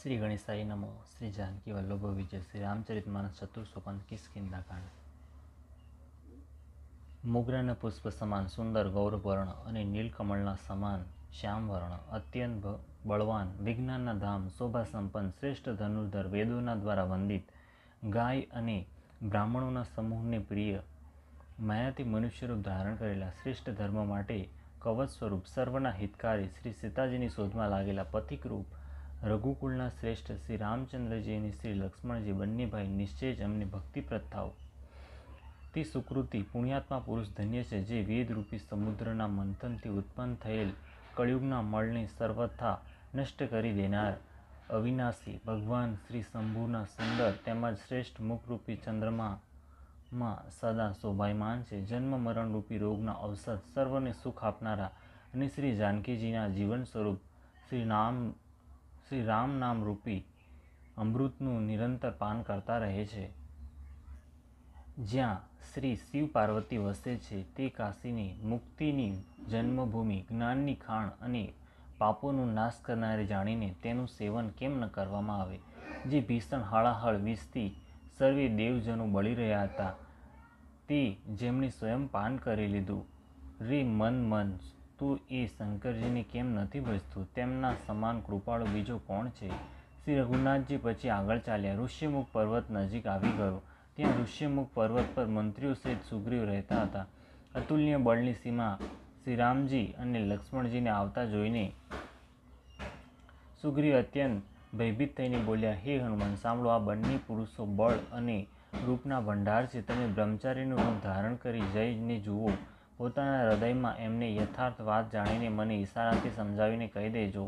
श्री गणेशाय नमो। श्री जानकी वल्लभ विजय। श्री रामचरितमानस चतुर्सोपान किष्किंधाकांड। મોગરાના પુષ્પ સમાન સુંદર ગૌરવર્ણ અને નીલકમળના સમાન શ્યામવર્ણ, અત્યંત બળવાન, વિજ્ઞાનના ધામ, શોભા સંપન્ન, શ્રેષ્ઠ ધનુર્ધર, વેદોના દ્વારા વંદિત, ગાય અને બ્રાહ્મણોના સમૂહને પ્રિય, માયાથી મનુષ્યરૂપ ધારણ કરેલા, શ્રેષ્ઠ ધર્મ માટે કવચ સ્વરૂપ, સર્વના હિતકારી, શ્રી સીતાજીની શોધમાં લાગેલા પથિકરૂપ, રઘુકુળના શ્રેષ્ઠ શ્રી રામચંદ્રજી અને શ્રી લક્ષ્મણજી બંને ભાઈ નિશ્ચય જ અમને ભક્તિપ્રદ થાઓ. તે સુકૃતિ પુણ્યાત્મા પુરુષ ધન્ય છે જે વેદરૂપી સમુદ્રના મંથનથી ઉત્પન્ન થયેલ કળિયુગના મળને સર્વથા નષ્ટ કરી દેનાર અવિનાશી ભગવાન શ્રી શંભુના સુંદર તેમજ શ્રેષ્ઠ મુખરૂપી ચંદ્રમામાં સદા શોભાયમાન છે. જન્મ મરણરૂપી રોગના ઔષધ, સર્વને સુખ આપનારા અને શ્રી જાનકીજીના જીવન સ્વરૂપ શ્રી રામ નામ રૂપી અમૃતનું નિરંતર પાન કરતા રહે છે. જ્યાં શ્રી શિવ પાર્વતી વસે છે તે કાશીની મુક્તિની જન્મભૂમિ, જ્ઞાનની ખાણ અને પાપોનો નાશ કરનારી જાણીને તેનું સેવન કેમ ન કરવામાં આવે? જે ભીષણ હળાહળ વિષથી સર્વે દેવજનો બળી રહ્યા હતા તે જેમણે સ્વયં પાન કરી લીધું. રે મન, તું એ શંકરજીને કેમ નથી ભજતું? તેમના સમાન કૃપાળુ બીજો કોણ છે? શ્રી રઘુનાથજી પછી આગળ ચાલ્યા. ઋષ્યમુખ પર્વત નજીક આવી ગયો. ત્યાં ઋષ્યમુખ પર્વત પર મંત્રીઓ સહિત સુગ્રીવ રહેતા હતા. અતુલ્ય બળની સીમા શ્રી રામજી અને લક્ષ્મણજીને આવતા જોઈને સુગ્રીવ અત્યંત ભયભીત થઈને બોલ્યા, હે હનુમાન, સાંભળો, આ બંને પુરુષો બળ અને રૂપના ભંડાર છે. તમે બ્રહ્મચારીનું રૂપ ધારણ કરી જઈને જુઓ. પોતાના હૃદયમાં એમને યથાર્થ વાત જાણીને મને ઈશારાથી સમજાવીને કહી દેજો.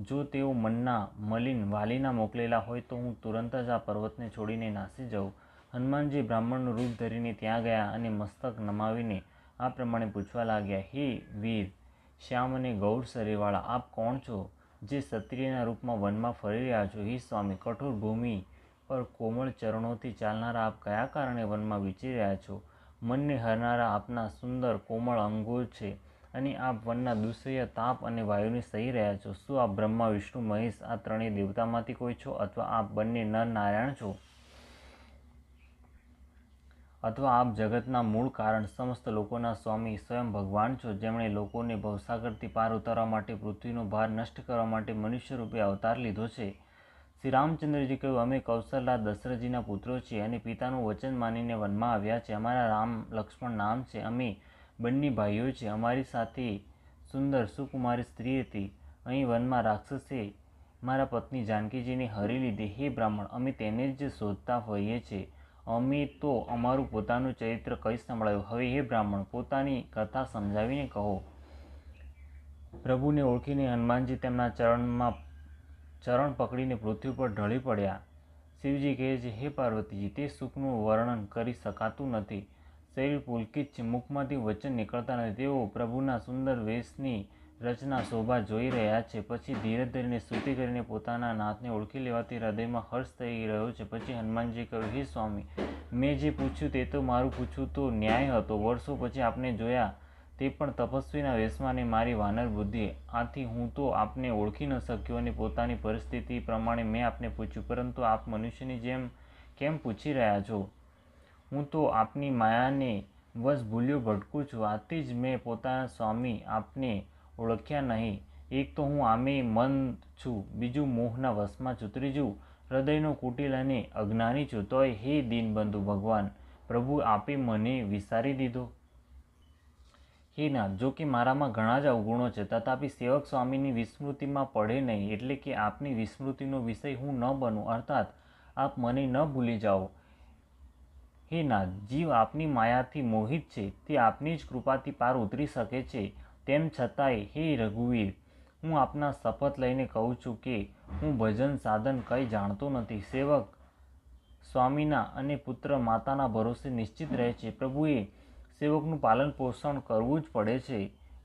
જો તેઓ મનના મલિન વાલીના મોકલેલા હોય તો હું તુરંત જ આ પર્વતને છોડીને નાસી જાઉં. હનુમાનજી બ્રાહ્મણનું રૂપ ધરીને ત્યાં ગયા અને મસ્તક નમાવીને આ પ્રમાણે પૂછવા લાગ્યા, હે વીર, શ્યામ અને ગૌર શરીરવાળા, આપ કોણ છો જે ક્ષત્રિયના રૂપમાં વનમાં ફરી રહ્યા છો? હે સ્વામી, કઠોર ભૂમિ પર કોમળ ચરણોથી ચાલનારા આપ કયા કારણે વનમાં વિચરી રહ્યા છો? મનને હરનારા આપના સુંદર કોમળ અંગો છે અને આપ વનના દુસ્સહ્ય તાપ અને વાયુને સહી રહ્યા છો. શું આપ બ્રહ્મા, વિષ્ણુ, મહેશ આ ત્રણેય દેવતામાંથી કોઈ છો? અથવા આપ બંને નર નારાયણ છો? અથવા આપ જગતના મૂળ કારણ, સમસ્ત લોકોના સ્વામી, સ્વયં ભગવાન છો, જેમણે લોકોને ભવસાગરથી પાર ઉતારવા માટે, પૃથ્વીનો ભાર નષ્ટ કરવા માટે મનુષ્ય રૂપે અવતાર લીધો છે? શ્રી રામચંદ્રજી કહ્યું, અમે કૌશલરાજ દશરથજીના પુત્રો છીએ અને પિતાનું વચન માનીને વનમાં આવ્યા છે. અમારા રામ લક્ષ્મણ નામ છે. અમે બંને ભાઈઓ છે. અમારી સાથે સુંદર સુકુમારી સ્ત્રી હતી. અહીં વનમાં રાક્ષસે મારા પત્ની જાનકીજીને હરી લીધી. હે બ્રાહ્મણ, અમે તેને જ શોધતા હોઈએ છીએ. અમે તો અમારું પોતાનું ચરિત્ર કઈ સંભળાયું. હવે હે બ્રાહ્મણ, પોતાની કથા સમજાવીને કહો. પ્રભુને ઓળખીને હનુમાનજી તેમના ચરણ પકડીને પૃથ્વી પર ઢળી પડ્યા. શિવજી કહે છે, હે પાર્વતીજી, તે સુખનું વર્ણન કરી શકાતું નથી. શરીર પુલકિત છે, મુખમાંથી વચન નીકળતા નથી. તેઓ પ્રભુના સુંદર વેશની રચના શોભા જોઈ રહ્યા છે. પછી ધીરજ ધરીને સ્તુતિ કરીને પોતાના નાથને ઓળખી લેવાથી હૃદયમાં હર્ષ થઈ રહ્યો છે. પછી હનુમાનજી કહ્યું, હે સ્વામી, મેં જે પૂછ્યું તે તો મારું પૂછવું તો ન્યાય હતો. વર્ષો પછી આપને જોયા તે પણ તપસ્વીના વેશમાં અને મારી વાનર બુદ્ધિ. આથી હું તો આપને ઓળખી ન શક્યો અને પોતાની પરિસ્થિતિ પ્રમાણે મેં આપને પૂછ્યું, પરંતુ આપ મનુષ્યની જેમ કેમ પૂછી રહ્યા છો? હું તો આપની માયાને વશ ભૂલ્યો ભટકું છું. આથી જ મેં પોતાના સ્વામી આપને ઓળખ્યા નહીં. એક તો હું આમે મન છું, બીજું મોહના વશમાં છું, ત્રીજું હૃદયનો કુટિલ અને અજ્ઞાની છું. તોય હે દીનબંધુ ભગવાન પ્રભુ, આપે મને વિસારી દીધો. હે નાથ, જો કે મારામાં ઘણા જ અવગુણો છે, તથાપિ સેવક સ્વામીની વિસ્મૃતિમાં પડે નહીં, એટલે કે આપની વિસ્મૃતિનો વિષય હું ન બનું, અર્થાત આપ મને ન ભૂલી જાઓ. હે નાથ, જીવ આપની માયાથી મોહિત છે, તે આપની જ કૃપાથી પાર ઉતરી શકે છે. તેમ છતાંય હે રઘુવીર, હું આપના શપથ લઈને કહું છું કે હું ભજન સાધન કંઈ જાણતો નથી. સેવક સ્વામીના અને પુત્ર માતાના ભરોસે નિશ્ચિત રહે છે. પ્રભુએ સેવકનું પાલન પોષણ કરવું જ પડે છે.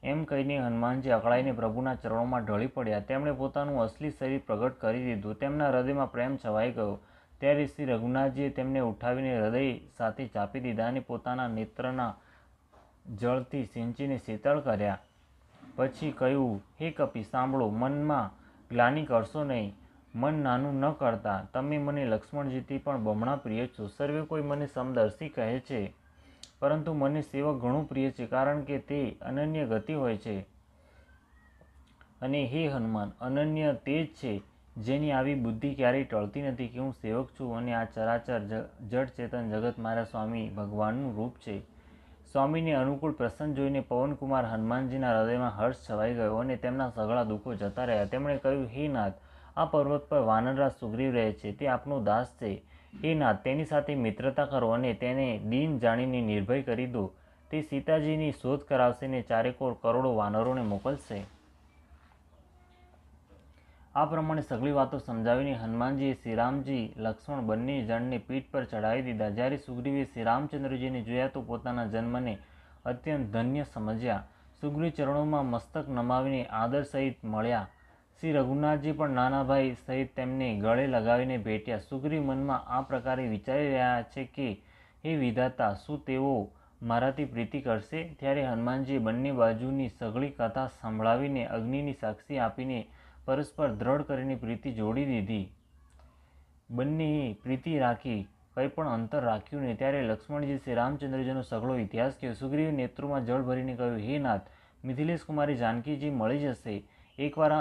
એમ કહીને હનુમાનજી અકળાઈને પ્રભુના ચરણોમાં ઢળી પડ્યા. તેમણે પોતાનું અસલી શરીર પ્રગટ કરી દીધું. તેમના હૃદયમાં પ્રેમ છવાઈ ગયો. ત્યારે શ્રી રઘુનાથજીએ તેમને ઉઠાવીને હૃદય સાથે ચાપી દીધા અને પોતાના નેત્રના જળથી સિંચીને શીતળ કર્યા. પછી કહ્યું, હે કપી, સાંભળો, મનમાં ગ્લાનિ કરશો નહીં. મન નાનું ન કરતા તમે મને લક્ષ્મણજીથી પણ બમણા પ્રિય છો. સર્વે કોઈ મને સમદર્શી કહે છે, પરંતુ મને સેવક ઘણું પ્રિય છે, કારણ કે તે અનન્ય ગતિ હોય છે. અને હે હનુમાન, અનન્ય તે જ છે જેની આવી બુદ્ધિ ક્યારેય ટળતી નથી કે હું સેવક છું અને આ ચરાચર જડ ચેતન જગત મારા સ્વામી ભગવાનનું રૂપ છે. સ્વામીને અનુકૂળ પ્રસન્ન જોઈને પવનકુમાર હનુમાનજીના હૃદયમાં હર્ષ છવાઈ ગયો અને તેમના સઘળા દુઃખો જતા રહ્યા. તેમણે કહ્યું, હે નાથ, આ પર્વત પર વાનરરાજ સુગ્રીવ રહે છે, તે આપનો દાસ છે. હે નાથ, તેની સાથે મિત્રતા કરો અને તેને દીન જાણીને નિર્ભય કરી દો. તે સીતાજીની શોધ કરાવશે અને ચારેકોર કરોડો વાનરોને મોકલશે. આ પ્રમાણે સઘળી વાતો સમજાવીને હનુમાનજીએ શ્રીરામજી લક્ષ્મણ બંને જણને પીઠ પર ચડાવી દીધા. જ્યારે સુગ્રીવે શ્રી રામચંદ્રજીને જોયા તો પોતાના જન્મને અત્યંત ધન્ય સમજ્યા. સુગ્રીવ ચરણોમાં મસ્તક નમાવીને આદર સહિત મળ્યા. શ્રી રઘુનાથજી પણ નાના ભાઈ સહિત તેમને ગળે લગાવીને ભેટ્યા. સુગ્રીવ મનમાં આ પ્રકારે વિચારી રહ્યા છે કે હે વિધાતા, શું તેઓ મારાથી પ્રીતિ કરશે? ત્યારે હનુમાનજીએ બંને બાજુની સઘળી કથા સંભળાવીને અગ્નિની સાક્ષી આપીને પરસ્પર દ્રઢ કરીને પ્રીતિ જોડી દીધી. બંનેએ પ્રીતિ રાખી, કંઈ પણ અંતર રાખ્યું નહીં. ત્યારે લક્ષ્મણજી શ્રી રામચંદ્રજીનો સઘળો ઇતિહાસ કહ્યો. સુગ્રીવે નેત્રોમાં જળ ભરીને કહ્યું, હે નાથ, મિથિલેશ કુમારી જાનકીજી મળી જશે. એકવાર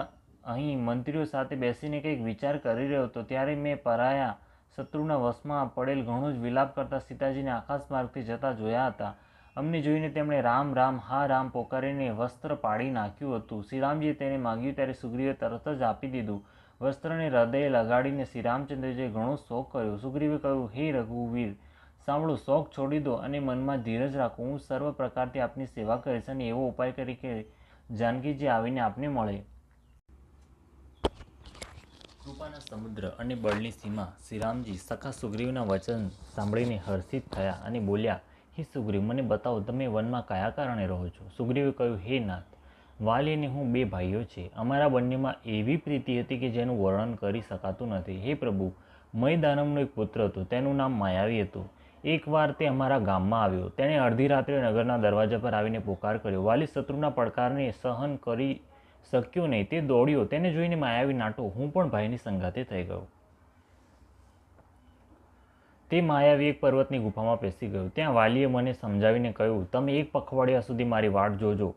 અહીં મંત્રીઓ સાથે બેસીને કંઈક વિચાર કરી રહ્યો હતો, ત્યારે મેં પરાયા શત્રુના વશમાં પડેલ ઘણો જ વિલાપ કરતા સીતાજીને આકાશ માર્ગથી જતા જોયા હતા. અમને જોઈને તેમણે રામ રામ હા રામ પોકારીને વસ્ત્ર પાડી નાખ્યું હતું. શ્રીરામજીએ તેને માગ્યું ત્યારે સુગ્રીવે તરત જ આપી દીધું. વસ્ત્રને હૃદયે લગાડીને શ્રી રામચંદ્રજીએ ઘણો શોક કર્યો. સુગ્રીવે કહ્યું, હે રઘુવીર, સાંભળો, શોક છોડી દો અને મનમાં ધીરજ રાખો. હું સર્વ પ્રકારથી આપની સેવા કરીશ અને એવો ઉપાય કરી કે જાનકીજી આવીને આપને મળે. કૃપાના સમુદ્ર અને બળની સીમા શ્રીરામજી સખા સુગ્રીવના વચન સાંભળીને હર્ષિત થયા અને બોલ્યા, હે સુગ્રીવ, મને બતાવો, તમે વનમાં કયા કારણે રહો છો? સુગ્રીવે કહ્યું, હે નાથ, વાલી અને હું બે ભાઈઓ છે. અમારા બંનેમાં એવી પ્રીતિ હતી કે જેનું વર્ણન કરી શકાતું નથી. હે પ્રભુ, મયદાનવનો એક પુત્ર હતો, તેનું નામ માયાવી હતું. એકવાર તે અમારા ગામમાં આવ્યો. તેણે અડધી રાત્રે નગરના દરવાજા પર આવીને પોકાર કર્યો. વાલી શત્રુના પડકારને સહન કરી શક્યો નહીં. તે દોડ્યો. તેને જોઈને માયાવી નાટો. હું પણ ભાઈની સંગાતે થઈ ગયો. તે માયાવી એક પર્વતની ગુફામાં પેસી ગયો. ત્યાં વાલીએ મને સમજાવીને કહ્યું, તમે એક પખવાડિયા સુધી મારી વાટ જોજો.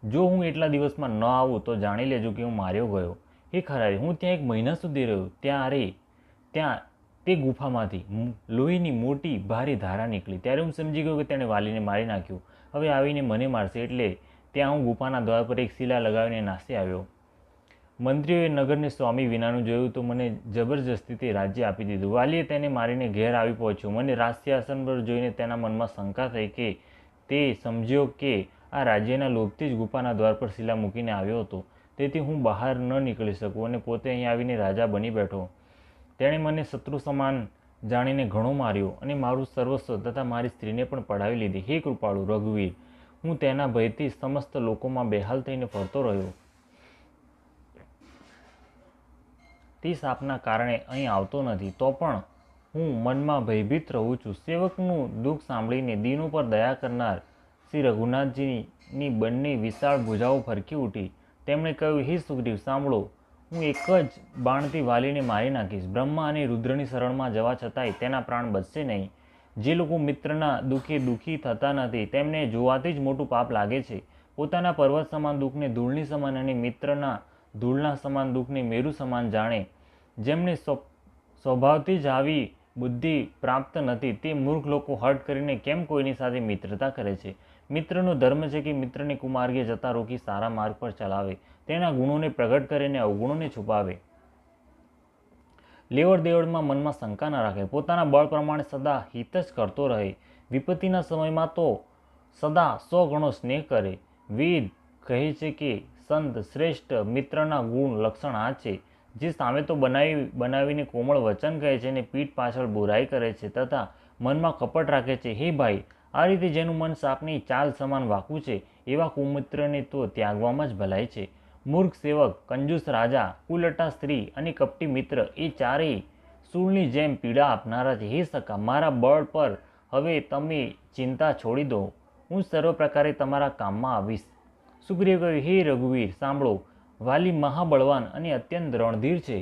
જો હું એટલા દિવસમાં ન આવું તો જાણી લેજો કે હું માર્યો ગયો. હે ખરારી, હું ત્યાં 1 મહિના સુધી રહ્યો. ત્યાં તે ગુફામાંથી લોહીની મોટી ભારે ધારા નીકળી. ત્યારે હું સમજી ગયો કે તેણે વાલીને મારી નાખ્યો. હવે આવીને મને મારશે. એટલે ત્યાં હું ગુફાના દ્વાર પર એક શિલા લગાવીને નાસી આવ્યો. મંત્રીઓએ નગરને સ્વામી વિનાનું જોયું તો મને જબરજસ્તી તે રાજ્ય આપી દીધું. વાલીએ તેને મારીને ઘેર આવી પહોંચ્યો. મને રાજસિંહાસન પર જોઈને તેના મનમાં શંકા થઈ કે તે સમજ્યો કે આ રાજ્યના લોભથી જ ગુફાના દ્વાર પર શિલા મૂકીને આવ્યો હતો. તેથી હું બહાર ન નીકળી શકું અને પોતે અહીં આવીને રાજા બની બેઠો. તેણે મને શત્રુ સમાન જાણીને ઘણો માર્યો અને મારું સર્વસ્વ તથા મારી સ્ત્રીને પણ પડાવી લીધી. હે કૃપાળુ રઘુવીર, હું તેના ભયથી સમસ્ત લોકોમાં બેહાલ થઈને ફરતો રહ્યો. તે શાપના કારણે અહીં આવતો નથી, તો પણ હું મનમાં ભયભીત રહું છું. સેવકનું દુઃખ સાંભળીને દીનો પર દયા કરનાર શ્રી રઘુનાથજીની બંને વિશાળ ભુજાઓ ફરકી ઉઠી. તેમણે કહ્યું, હે સુગ્રીવ, સાંભળો, હું એક જ બાણથી વાલીને મારી નાખીશ. બ્રહ્મા અને રુદ્રની શરણમાં જવા છતાંય તેના પ્રાણ બચશે નહીં. જે લોકો મિત્રના દુઃખે દુઃખી થતા નથી તેમને જોવાથી જ મોટું પાપ લાગે છે. પોતાના પર્વત સમાન દુઃખને ધૂળની સમાન અને મિત્રના ધૂળના સમાન દુઃખને મેરુ સમાન જાણે. જેમને સ્વભાવથી જ આવી બુદ્ધિ પ્રાપ્ત નથી તે મૂર્ખ લોકો હઠ કરીને કેમ કોઈની સાથે મિત્રતા કરે છે? મિત્રનો ધર્મ છે કે મિત્રને કુમાર્ગે જતા રોકી સારા માર્ગ પર ચલાવે, તેના ગુણોને પ્રગટ કરીને અવગુણોને છુપાવે. લેવડ દેવડમાં મનમાં શંકા ન રાખે, પોતાના બળ પ્રમાણે સદા હિત જ કરતો રહે. વિપત્તિના સમયમાં તો સદા 100 ગણો સ્નેહ કરે. વેદ કહે છે કે સંત શ્રેષ્ઠ મિત્રના ગુણ લક્ષણ આ છે, જે સામે તો બનાવીને કોમળ વચન કહે છે અને પીઠ પાછળ બુરાઈ કરે છે તથા મનમાં કપટ રાખે છે. હે ભાઈ, આ રીતે જેનું મન સાપની ચાલ સમાન વાંકું છે, એવા કુમિત્રને તો ત્યાગવામાં જ ભલાઈ છે. મૂર્ખ સેવક, કંજૂસ રાજા, કુલટા સ્ત્રી અને કપટી મિત્ર એ ચારેય શૂળની જેમ પીડા આપનારા છે. હે સખા, મારા બળ પર હવે તમે ચિંતા છોડી દો. હું સર્વ પ્રકારે તમારા કામમાં આવીશ. સુગ્રીવે કહ્યું, હે રઘુવીર, સાંભળો, વાલી મહાબળવાન અને અત્યંત રણધીર છે.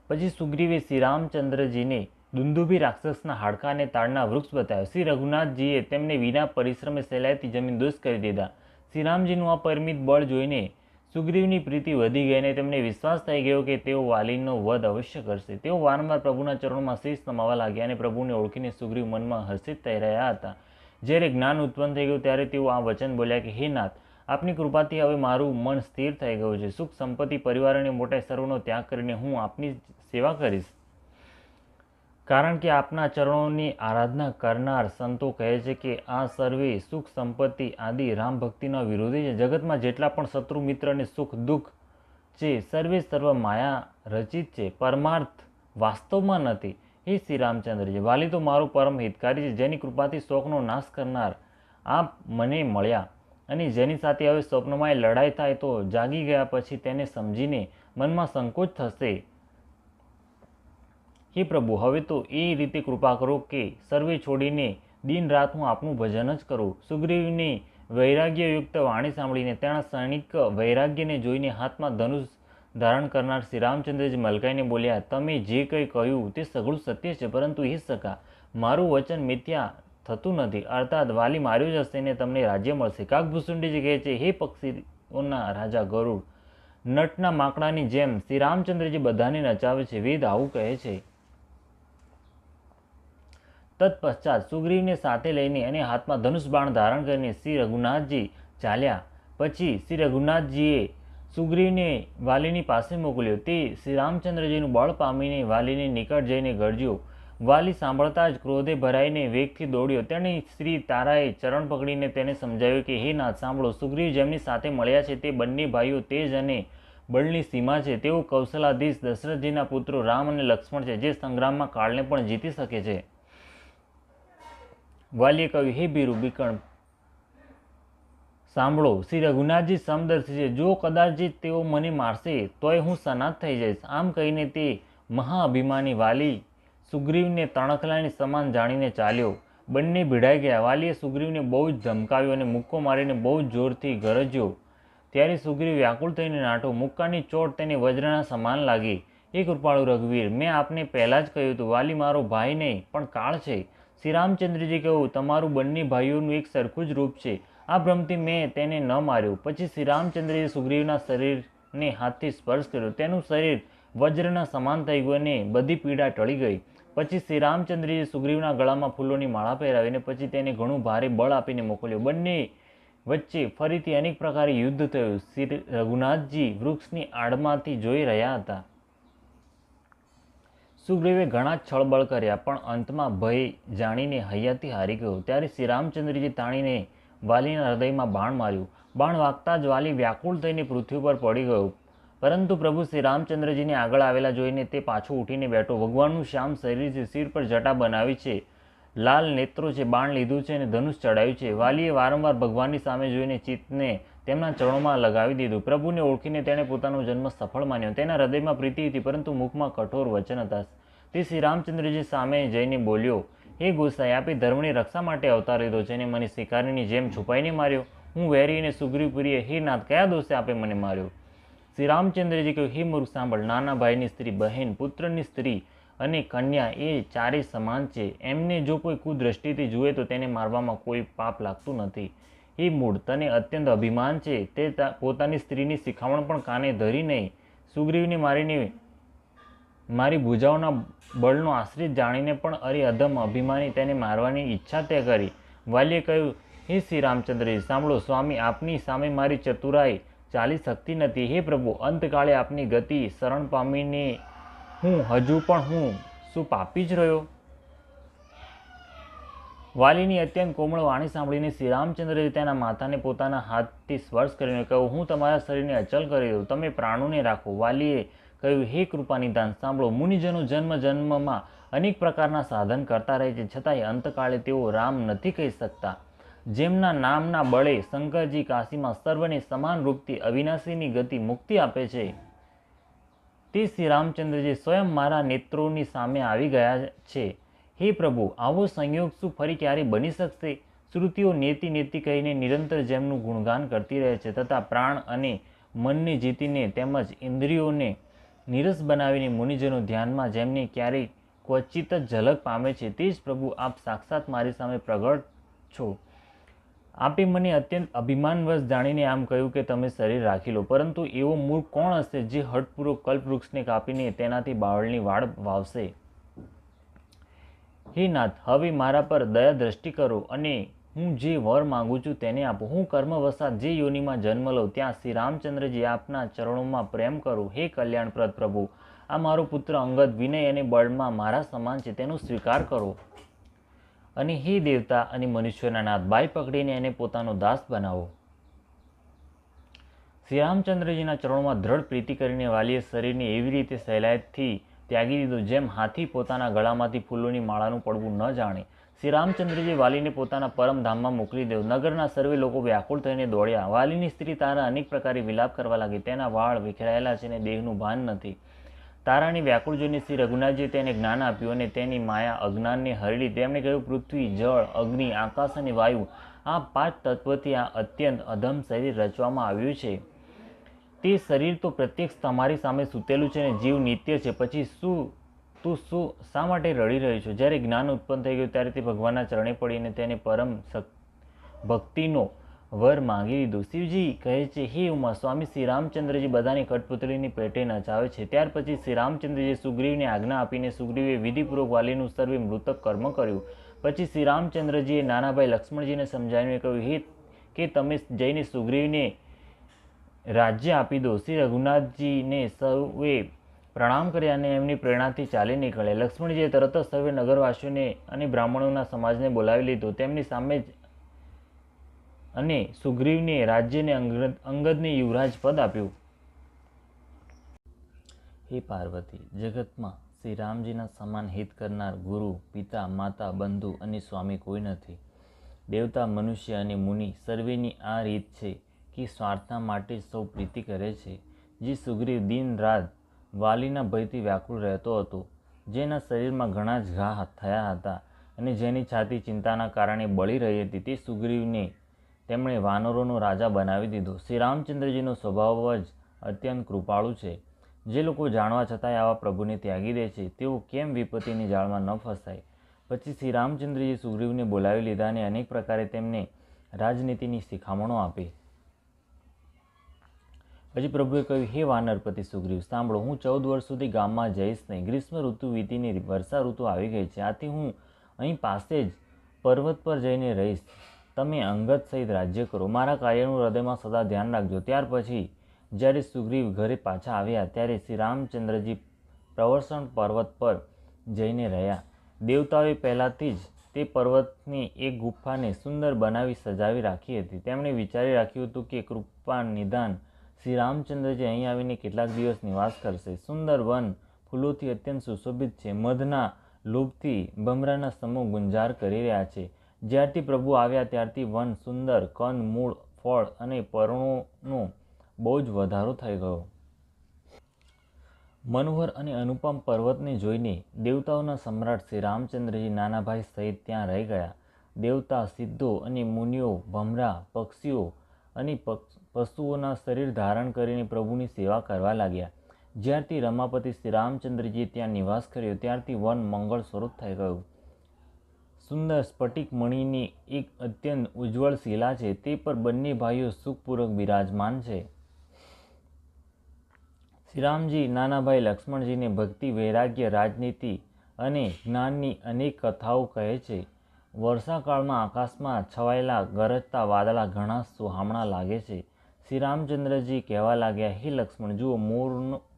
પછી સુગ્રીવે શ્રી રામચંદ્રજીને દુંદુભી રાક્ષસના હાડકા અને તાડના વૃક્ષ બતાવ્યા. શ્રી રઘુનાથજીએ તેમને વિના પરિશ્રમે સહેલાઈથી જમીનદોસ્ત કરી દીધા. શ્રી રામજીનું અપરિમિત બળ જોઈને સુગ્રીવની પ્રીતિ વધી ગઈ અને તેમને વિશ્વાસ થઈ ગયો કે તેઓ વાલીનો વધ અવશ્ય કરશે. તેઓ વારંવાર પ્રભુના ચરણોમાં શીશ નમાવા લાગ્યા અને પ્રભુને ઓળખીને સુગ્રીવ મનમાં હર્ષિત થઈ રહ્યા હતા. જ્યારે જ્ઞાન ઉત્પન્ન થઈ ગયું ત્યારે તેઓ આ વચન બોલ્યા કે હે નાથ, આપની કૃપાથી હવે મારું મન સ્થિર થઈ ગયું છે. સુખ સંપત્તિ પરિવાર અને મોટા સર્વનો ત્યાગ કરીને હું આપની સેવા કરીશ. કારણ કે આપના ચરણોની આરાધના કરનાર સંતો કહે છે કે આ સર્વે સુખ સંપત્તિ આદિ રામ ભક્તિના વિરોધી છે. જગતમાં જેટલા પણ શત્રુ મિત્ર અને સુખ દુઃખ છે સર્વે સર્વ માયા રચિત છે, પરમાર્થ વાસ્તવમાં નથી. હે શ્રી રામચંદ્રજી, વાલી તો મારો પરમ હિતકારી છે, જેની કૃપાથી શોકનો નાશ કરનાર આપ મને મળ્યા અને જેની સાથે હવે સ્વપ્નમાં લડાઈ થાય તો જાગી ગયા પછી તેને સમજીને મનમાં સંકોચ થશે. હે પ્રભુ, હવે તો એ રીતે કૃપા કરો કે સર્વે છોડીને દિન રાત હું આપનું ભજન જ કરું. સુગ્રીવની વૈરાગ્યયુક્ત વાણી સાંભળીને તેના સૈનિક વૈરાગ્યને જોઈને હાથમાં ધનુષ ધારણ કરનાર શ્રી રામચંદ્રજી મલકાઈને બોલ્યા, તમે જે કંઈ કહ્યું તે સઘળું સત્ય છે, પરંતુ હે સખા, મારું વચન મિથ્યા થતું નથી. અર્થાત વાલી માર્યો જ હશે ને તમને રાજ્ય મળશે. કાકભૂસુંડીજી કહે છે, હે પક્ષીઓના રાજા ગરુડ, નટના માકડાની જેમ શ્રી રામચંદ્રજી બધાને નચાવે છે. વેદ આવું કહે છે. તત્પશ્ચાત સુગ્રીવને સાથે લઈને અને હાથમાં ધનુષ બાણ ધારણ કરીને શ્રી રઘુનાથજી ચાલ્યા. પછી શ્રી રઘુનાથજીએ સુગ્રીવને વાલીની પાસે મોકલ્યો. તે શ્રી રામચંદ્રજીનું બળ પામીને વાલીને નિકટ જઈને ગરજ્યો. વાલી સાંભળતા જ ક્રોધે ભરાઈને વેગથી દોડ્યો. તેણે શ્રી તારાએ ચરણ પકડીને તેને સમજાવ્યું કે હે નાથ, સાંભળો, સુગ્રીવ જેમની સાથે મળ્યા છે તે બંને ભાઈઓ તેજ અને બળની સીમા છે. તેઓ કૌશલાધીશ દશરથજીના પુત્રો રામ અને લક્ષ્મણ છે, જે સંગ્રામમાં કાળને પણ જીતી શકે છે. વાલીએ કહ્યું, હે ભીરુ બીકણ, સાંભળો, શ્રી રઘુનાથજી સમદર્શી છે. જો કદાચિત તેઓ મને મારશે તોય હું સનાથ થઈ જઈશ. આમ કહીને તે મહાઅભિમાની વાલી સુગ્રીવને તણખલાની સમાન જાણીને ચાલ્યો. બંને ભીડાઈ ગયા. વાલીએ સુગ્રીવને બહુ જ ધમકાવ્યો અને મુક્કો મારીને બહુ જ જોરથી ગરજ્યો. ત્યારે સુગ્રીવ વ્યાકુળ થઈને નાઠો. મુક્કાની ચોટ તેને વજ્રના સમાન લાગી. હે કૃપાળુ રઘુવીર, મેં આપને પહેલાં જ કહ્યું હતું, વાલી મારો ભાઈ નહીં પણ કાળ છે. શ્રી રામચંદ્રજી કહ્યું, તમારું બંને ભાઈઓનું એક સરખું જ રૂપ છે. આ ભ્રમથી મેં તેને ન માર્યો. પછી શ્રી રામચંદ્રજીએ સુગ્રીવના શરીરને હાથથી સ્પર્શ કર્યો. તેનું શરીર વજ્રના સમાન થઈ ગયું અને બધી પીડા ટળી ગઈ. પછી શ્રી રામચંદ્રજીએ સુગ્રીવના ગળામાં ફૂલોની માળા પહેરાવીને પછી તેને ઘણું ભારે બળ આપીને મોકલ્યો. બંને વચ્ચે ફરીથી અનેક પ્રકારે યુદ્ધ થયું. શ્રી રઘુનાથજી વૃક્ષની આડમાંથી જોઈ રહ્યા હતા. સુગ્રીવે ઘણા છળબળ કર્યા પણ અંતમાં ભય જાણીને હૈયાથી હારી ગયો. ત્યારે શ્રી રામચંદ્રજી તાણીને વાલીના હૃદયમાં બાણ માર્યું. બાણ વાગતા જ વાલી વ્યાકુળ થઈને પૃથ્વી પર પડી ગયો. પરંતુ પ્રભુ શ્રી રામચંદ્રજીને આગળ આવેલા જોઈને તે પાછો ઉઠીને બેઠો. ભગવાનનું શ્યામ શરીર છે, શિર પર જટા બનાવી છે, લાલ નેત્રો છે, બાણ લીધું છે અને ધનુષ ચડાવ્યું છે. વાલીએ વારંવાર ભગવાનની સામે જોઈને ચિત્તને તેમના ચરણોમાં લગાવી દીધું. પ્રભુને ઓળખીને તેણે પોતાનો જન્મ સફળ માન્યો. તેના હૃદયમાં પ્રીતિ હતી પરંતુ મુખમાં કઠોર વચન હતા. તે શ્રી રામચંદ્રજી સામે જઈને બોલ્યો, હે ગોસાઈ, આપે ધર્મની રક્ષા માટે અવતાર લીધો છે અને મને શિકારીની જેમ છુપાઈને માર્યો. હું વેરી અને સુગ્રીવપ્રિય, હે નાથ, કયા દોષે આપે મને માર્યો? શ્રી રામચંદ્રજી કહ્યું, હે મૂર્ખ, સાંભળ, નાના ભાઈની સ્ત્રી, બહેન, પુત્રની સ્ત્રી અને કન્યા એ ચારે સમાન છે. એમને જો કોઈ કુદ્રષ્ટિથી જુએ તો તેને મારવામાં કોઈ પાપ લાગતું નથી. એ મૂળ, તને અત્યંત અભિમાન છે. તે પોતાની સ્ત્રીની શિખામણ પણ કાને ધરી નહીં. સુગ્રીવને મારીને મારી ભુજાઓના બળનો આશ્રિત જાણીને પણ અરે અધમ અભિમાની તેને મારવાની ઈચ્છા તે કરી. વાલીએ કહ્યું, હે શ્રી રામચંદ્રજી, સાંભળો, સ્વામી, આપની સામે મારી ચતુરાઈ ચાલી શકતી નથી. હે પ્રભુ, અંતકાળે આપની ગતિ શરણ પામીને હજુ પણ હું શું પાપી જ રહ્યો? વાલીની અત્યંત કોમળ વાણી સાંભળીને શ્રી રામચંદ્રજી તેના માથાને પોતાના હાથથી સ્પર્શ કરીને કહ્યું, હું તમારા શરીરને અચલ કરી દઉં, તમે પ્રાણોને રાખો. વાલીએ કહ્યું, હે કૃપાનિધાન, સાંભળો, મુનિજનો જન્મ જન્મમાં અનેક પ્રકારના સાધન કરતા રહે છે, છતાંય અંતકાળે તેઓ રામ નથી કહી શકતા. જેમના નામના બળે શંકરજી કાશીમાં સર્વને સમાન રૂપથી અવિનાશીની ગતિ મુક્તિ આપે છે, તે શ્રી રામચંદ્રજી સ્વયં મારા નેત્રોની સામે આવી ગયા છે. હે પ્રભુ, આવો સંયોગ શું ફરી ક્યારે બની શકશે? શ્રુતિઓ નેતિ નેતિ કહીને નિરંતર જેમનું ગુણગાન કરતી રહે છે તથા પ્રાણ અને મનને જીતીને તેમજ ઇન્દ્રિયોને નીરસ બનાવીને મુનિજનો ધ્યાનમાં જેમને ક્યારેય ક્વચિત જ ઝલક પામે છે, તે જ પ્રભુ આપ સાક્ષાત મારી સામે પ્રગટ છો. આપે મને અત્યંત અભિમાનવશ જાણીને આમ કહ્યું કે તમે શરીર રાખી લો, પરંતુ એવો મૂર્ખ કોણ હશે જે હઠપૂર્વક કલ્પવૃક્ષને કાપીને તેનાથી બાવળની વાડ વાવશે? હે નાથ, હવે મારા પર દયા દ્રષ્ટિ કરો અને હું જે વર માંગુ છું તેને આપો. હું કર્મવશાત જે યોનિમાં જન્મ લઉં ત્યાં શ્રી રામચંદ્રજી આપના ચરણોમાં પ્રેમ કરું. હે કલ્યાણપ્રદ પ્રભુ, આ મારો પુત્ર અંગદ વિનય અને બળમાં મારા સમાન છે, તેનો સ્વીકાર કરો. અને હે દેવતા અને મનુષ્યના નાથ, બાઈ પકડીને એને પોતાનો દાસ બનાવો. શ્રી રામચંદ્રજીના ચરણોમાં દ્રઢ પ્રીતિ કરીને વાલીએ શરીરને એવી રીતે સહેલાઈથી ત્યાગી દીધું જેમ હાથી પોતાના ગળામાંથી ફૂલોની માળાનું પડવું ન જાણે. શ્રી રામચંદ્રજી વાલીને પોતાના પરમધામમાં મોકલી દેવ. નગરના સર્વે લોકો વ્યાકુળ થઈને દોડ્યા. વાલીની સ્ત્રી તારા અનેક પ્રકારે વિલાપ કરવા લાગી. તેના વાળ વિખરાયેલા છે અને દેહનું ભાન નથી. તારાની વ્યાકુળ જોઈને શ્રી રઘુનાથજીએ તેને જ્ઞાન આપ્યું અને તેની માયા અજ્ઞાનને હરેલી. તેમણે કહ્યું, પૃથ્વી, જળ, અગ્નિ, આકાશ અને વાયુ, આ 5 તત્વથી આ અત્યંત અધમ શરીર રચવામાં આવ્યું છે. તે શરીર તો પ્રત્યક્ષ તમારી સામે સૂતેલું છે અને જીવ નિત્ય છે. પછી તું શા માટે રડી રહ્યો છો? જ્યારે જ્ઞાન ઉત્પન્ન થઈ ગયું ત્યારે તે ભગવાનના ચરણે પડીને તેને પરમ ભક્તિનો વર માંગી લીધો. શિવજી કહે છે, હે ઉમા, સ્વામી શ્રી રામચંદ્રજી બધાની કઠપુતળીની પેટે નચાવે છે. ત્યાર પછી શ્રી રામચંદ્રજીએ સુગ્રીવને આજ્ઞા આપીને સુગ્રીવે વિધિપૂર્વક વાલીનું સર્વે મૃતક કર્મ કર્યું. પછી શ્રી રામચંદ્રજીએ નાનાભાઈ લક્ષ્મણજીને સમજાવીને કહ્યું કે તમે જઈને સુગ્રીવને રાજ્ય આપી દો. શ્રી રઘુનાથજીને સૌએ પ્રણામ કર્યા અને એમની પ્રેરણાથી ચાલી નીકળ્યા. લક્ષ્મણજીએ તરત જ સર્વે નગરવાસીઓને અને બ્રાહ્મણોના સમાજને બોલાવી લીધો. તેમની સામે જ અને સુગ્રીવને રાજ્યને અંગદને યુવરાજ પદ આપ્યું. હે પાર્વતી, જગતમાં શ્રી રામજીના સમાન હિત કરનાર ગુરુ, પિતા, માતા, બંધુ અને સ્વામી કોઈ નથી. દેવતા, મનુષ્ય અને મુનિ સર્વેની આ રીત છે કે સ્વાર્થના માટે સૌ પ્રીતિ કરે છે. જે સુગ્રીવ દિન રાત વાલીના ભયથી વ્યાકુળ રહેતો હતો, જેના શરીરમાં ઘણા જ ઘા થયા હતા અને જેની છાતી ચિંતાના કારણે બળી રહી હતી, તે સુગ્રીવને તેમણે વાનરોનો રાજા બનાવી દીધો. શ્રી રામચંદ્રજીનો સ્વભાવ જ અત્યંત કૃપાળુ છે. જે લોકો જાણવા છતાંય આવા પ્રભુને ત્યાગી દે છે, તેઓ કેમ વિપત્તિની જાળમાં ન ફસાય? પછી શ્રી રામચંદ્રજીએ સુગ્રીવને બોલાવી લીધા અને અનેક પ્રકારે તેમને રાજનીતિની શિખામણો આપી. પછી પ્રભુએ કહ્યું, હે વાનરપતિ સુગ્રીવ, સાંભળો, હું 14 વર્ષ સુધી ગામમાં જઈશ નહીં. ગ્રીષ્મ ઋતુ વીતીને વર્ષા ઋતુ આવી ગઈ છે. આથી હું અહીં પાસે જ પર્વત પર જઈને રહીશ. તમે અંગદ સહિત રાજ્ય કરો. મારા કાર્યનું હૃદયમાં સદા ધ્યાન રાખજો. ત્યાર પછી જ્યારે સુગ્રીવ ઘરે પાછા આવ્યા ત્યારે શ્રી રામચંદ્રજી પ્રવર્ષણ પર્વત પર જઈને રહ્યા. દેવતાઓએ પહેલાંથી જ તે પર્વતની એક ગુફાને સુંદર બનાવી સજાવી રાખી હતી. તેમણે વિચારી રાખ્યું હતું કે કૃપા નિદાન શ્રી રામચંદ્રજી અહીં આવીને કેટલાક દિવસ નિવાસ કરશે. સુંદર વન ફૂલોથી અત્યંત સુશોભિત છે. મધના લોભથી ભમરાના સમૂહ ગુંજાર કરી રહ્યા છે. જ્યારથી પ્રભુ આવ્યા ત્યારથી વન સુંદર કંદ, મૂળ, ફળ અને પર્ણોનો બહુ જ વધારો થઈ ગયો. મનોહર અને અનુપમ પર્વતને જોઈને દેવતાઓના સમ્રાટ શ્રી રામચંદ્રજી નાનાભાઈ સહિત ત્યાં રહી ગયા. દેવતા, સિદ્ધો અને મુનિઓ ભમરા, પક્ષીઓ અને પશુઓના શરીર ધારણ કરીને પ્રભુની સેવા કરવા લાગ્યા. જ્યારથી રમાપતિ શ્રી રામચંદ્રજીએ ત્યાં નિવાસ કર્યો ત્યારથી વન મંગળ સ્વરૂપ થઈ ગયું. સુંદર સ્ફટિક મણીની એક અત્યંત ઉજ્જવળ શિલા છે. તે પર બંને ભાઈઓ સુખપૂર્વક બિરાજમાન છે. શ્રીરામજી નાનાભાઈ લક્ષ્મણજીને ભક્તિ, વૈરાગ્ય, રાજનીતિ અને જ્ઞાનની અનેક કથાઓ કહે છે. વર્ષાકાળમાં આકાશમાં છવાયેલા ગરજતા વાદળા ઘણા સુહામણા લાગે છે. શ્રી રામચંદ્રજી કહેવા લાગ્યા, હે લક્ષ્મણ, જુઓ,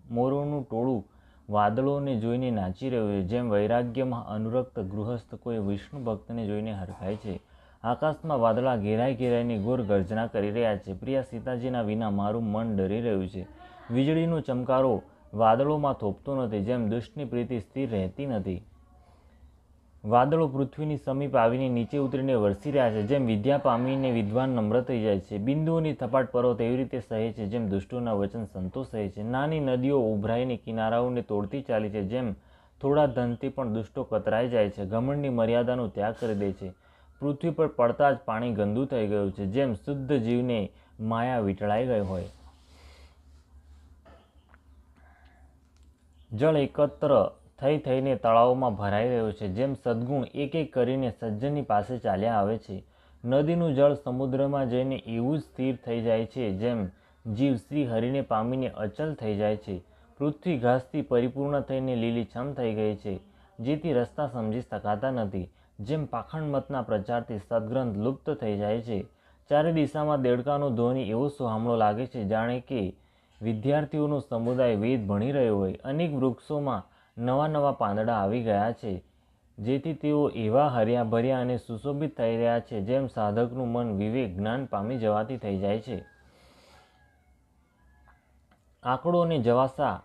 મોરોનું ટોળું વાદળોને જોઈને નાચી રહ્યું છે. જેમ વૈરાગ્યમાં અનુરક્ત ગૃહસ્થ કોઈ વિષ્ણુ ભક્તને જોઈને હરખાય છે. આકાશમાં વાદળા ઘેરાઈને ઘોર ગર્જના કરી રહ્યા છે. પ્રિયા સીતાજીના વિના મારું મન ડરી રહ્યું છે. વીજળીનો ચમકારો વાદળોમાં થોપતો નથી. જેમ દુષ્ટની પ્રીતિ સ્થિર રહેતી નથી. વાદળો પૃથ્વીની સમીપ આવીને નીચે ઉતરીને વરસી રહ્યા છે. જેમ વિદ્યા પામીને વિદ્વાન નમ્ર થઈ જાય છે. બિંદુઓની થપાટ પર્વત એવી રીતે સહે છે જેમ દુષ્ટોના વચન સંતો સહે છે. નાની નદીઓ ઉભરાઈને કિનારાઓને તોડતી ચાલી છે. જેમ થોડા ધનથી પણ દુષ્ટો કતરાઈ જાય છે. ઘમંડની મર્યાદાનો ત્યાગ કરી દે છે. પૃથ્વી પર પડતા જ પાણી ગંદુ થઈ ગયું છે. જેમ શુદ્ધ જીવને માયા વીંટળાઈ ગઈ હોય. જળ એકત્ર થઈને તળાવોમાં ભરાઈ રહ્યું છે, જેમ સદ્ગુણ એક એક કરીને સજ્જનની પાસે ચાલ્યા આવે છે. નદીનું જળ સમુદ્રમાં જઈને એવું જ સ્થિર થઈ જાય છે, જેમ જીવ શ્રી હરિને પામીને અચલ થઈ જાય છે. પૃથ્વી ઘાસથી પરિપૂર્ણ થઈને લીલીછમ થઈ ગઈ છે, જેથી રસ્તા સમજી શકાતા નથી. જેમ પાખંડમતના પ્રચારથી સદગ્રંથ લુપ્ત થઈ જાય છે. ચારે દિશામાં દેડકાનો ધ્વનિ એવો સોહામણો લાગે છે, જાણે કે વિદ્યાર્થીઓનો સમુદાય વેદ ભણી રહ્યો હોય. અનેક વૃક્ષોમાં નવા નવા પાંદડા આવી ગયા છે, જેથી તેઓ એવા હર્યા ભર્યા અને સુશોભિત થઈ રહ્યા છે, જેમ સાધકનું મન વિવેક જ્ઞાન પામી જવાથી થઈ જાય છે. આંકડો અને જવાસા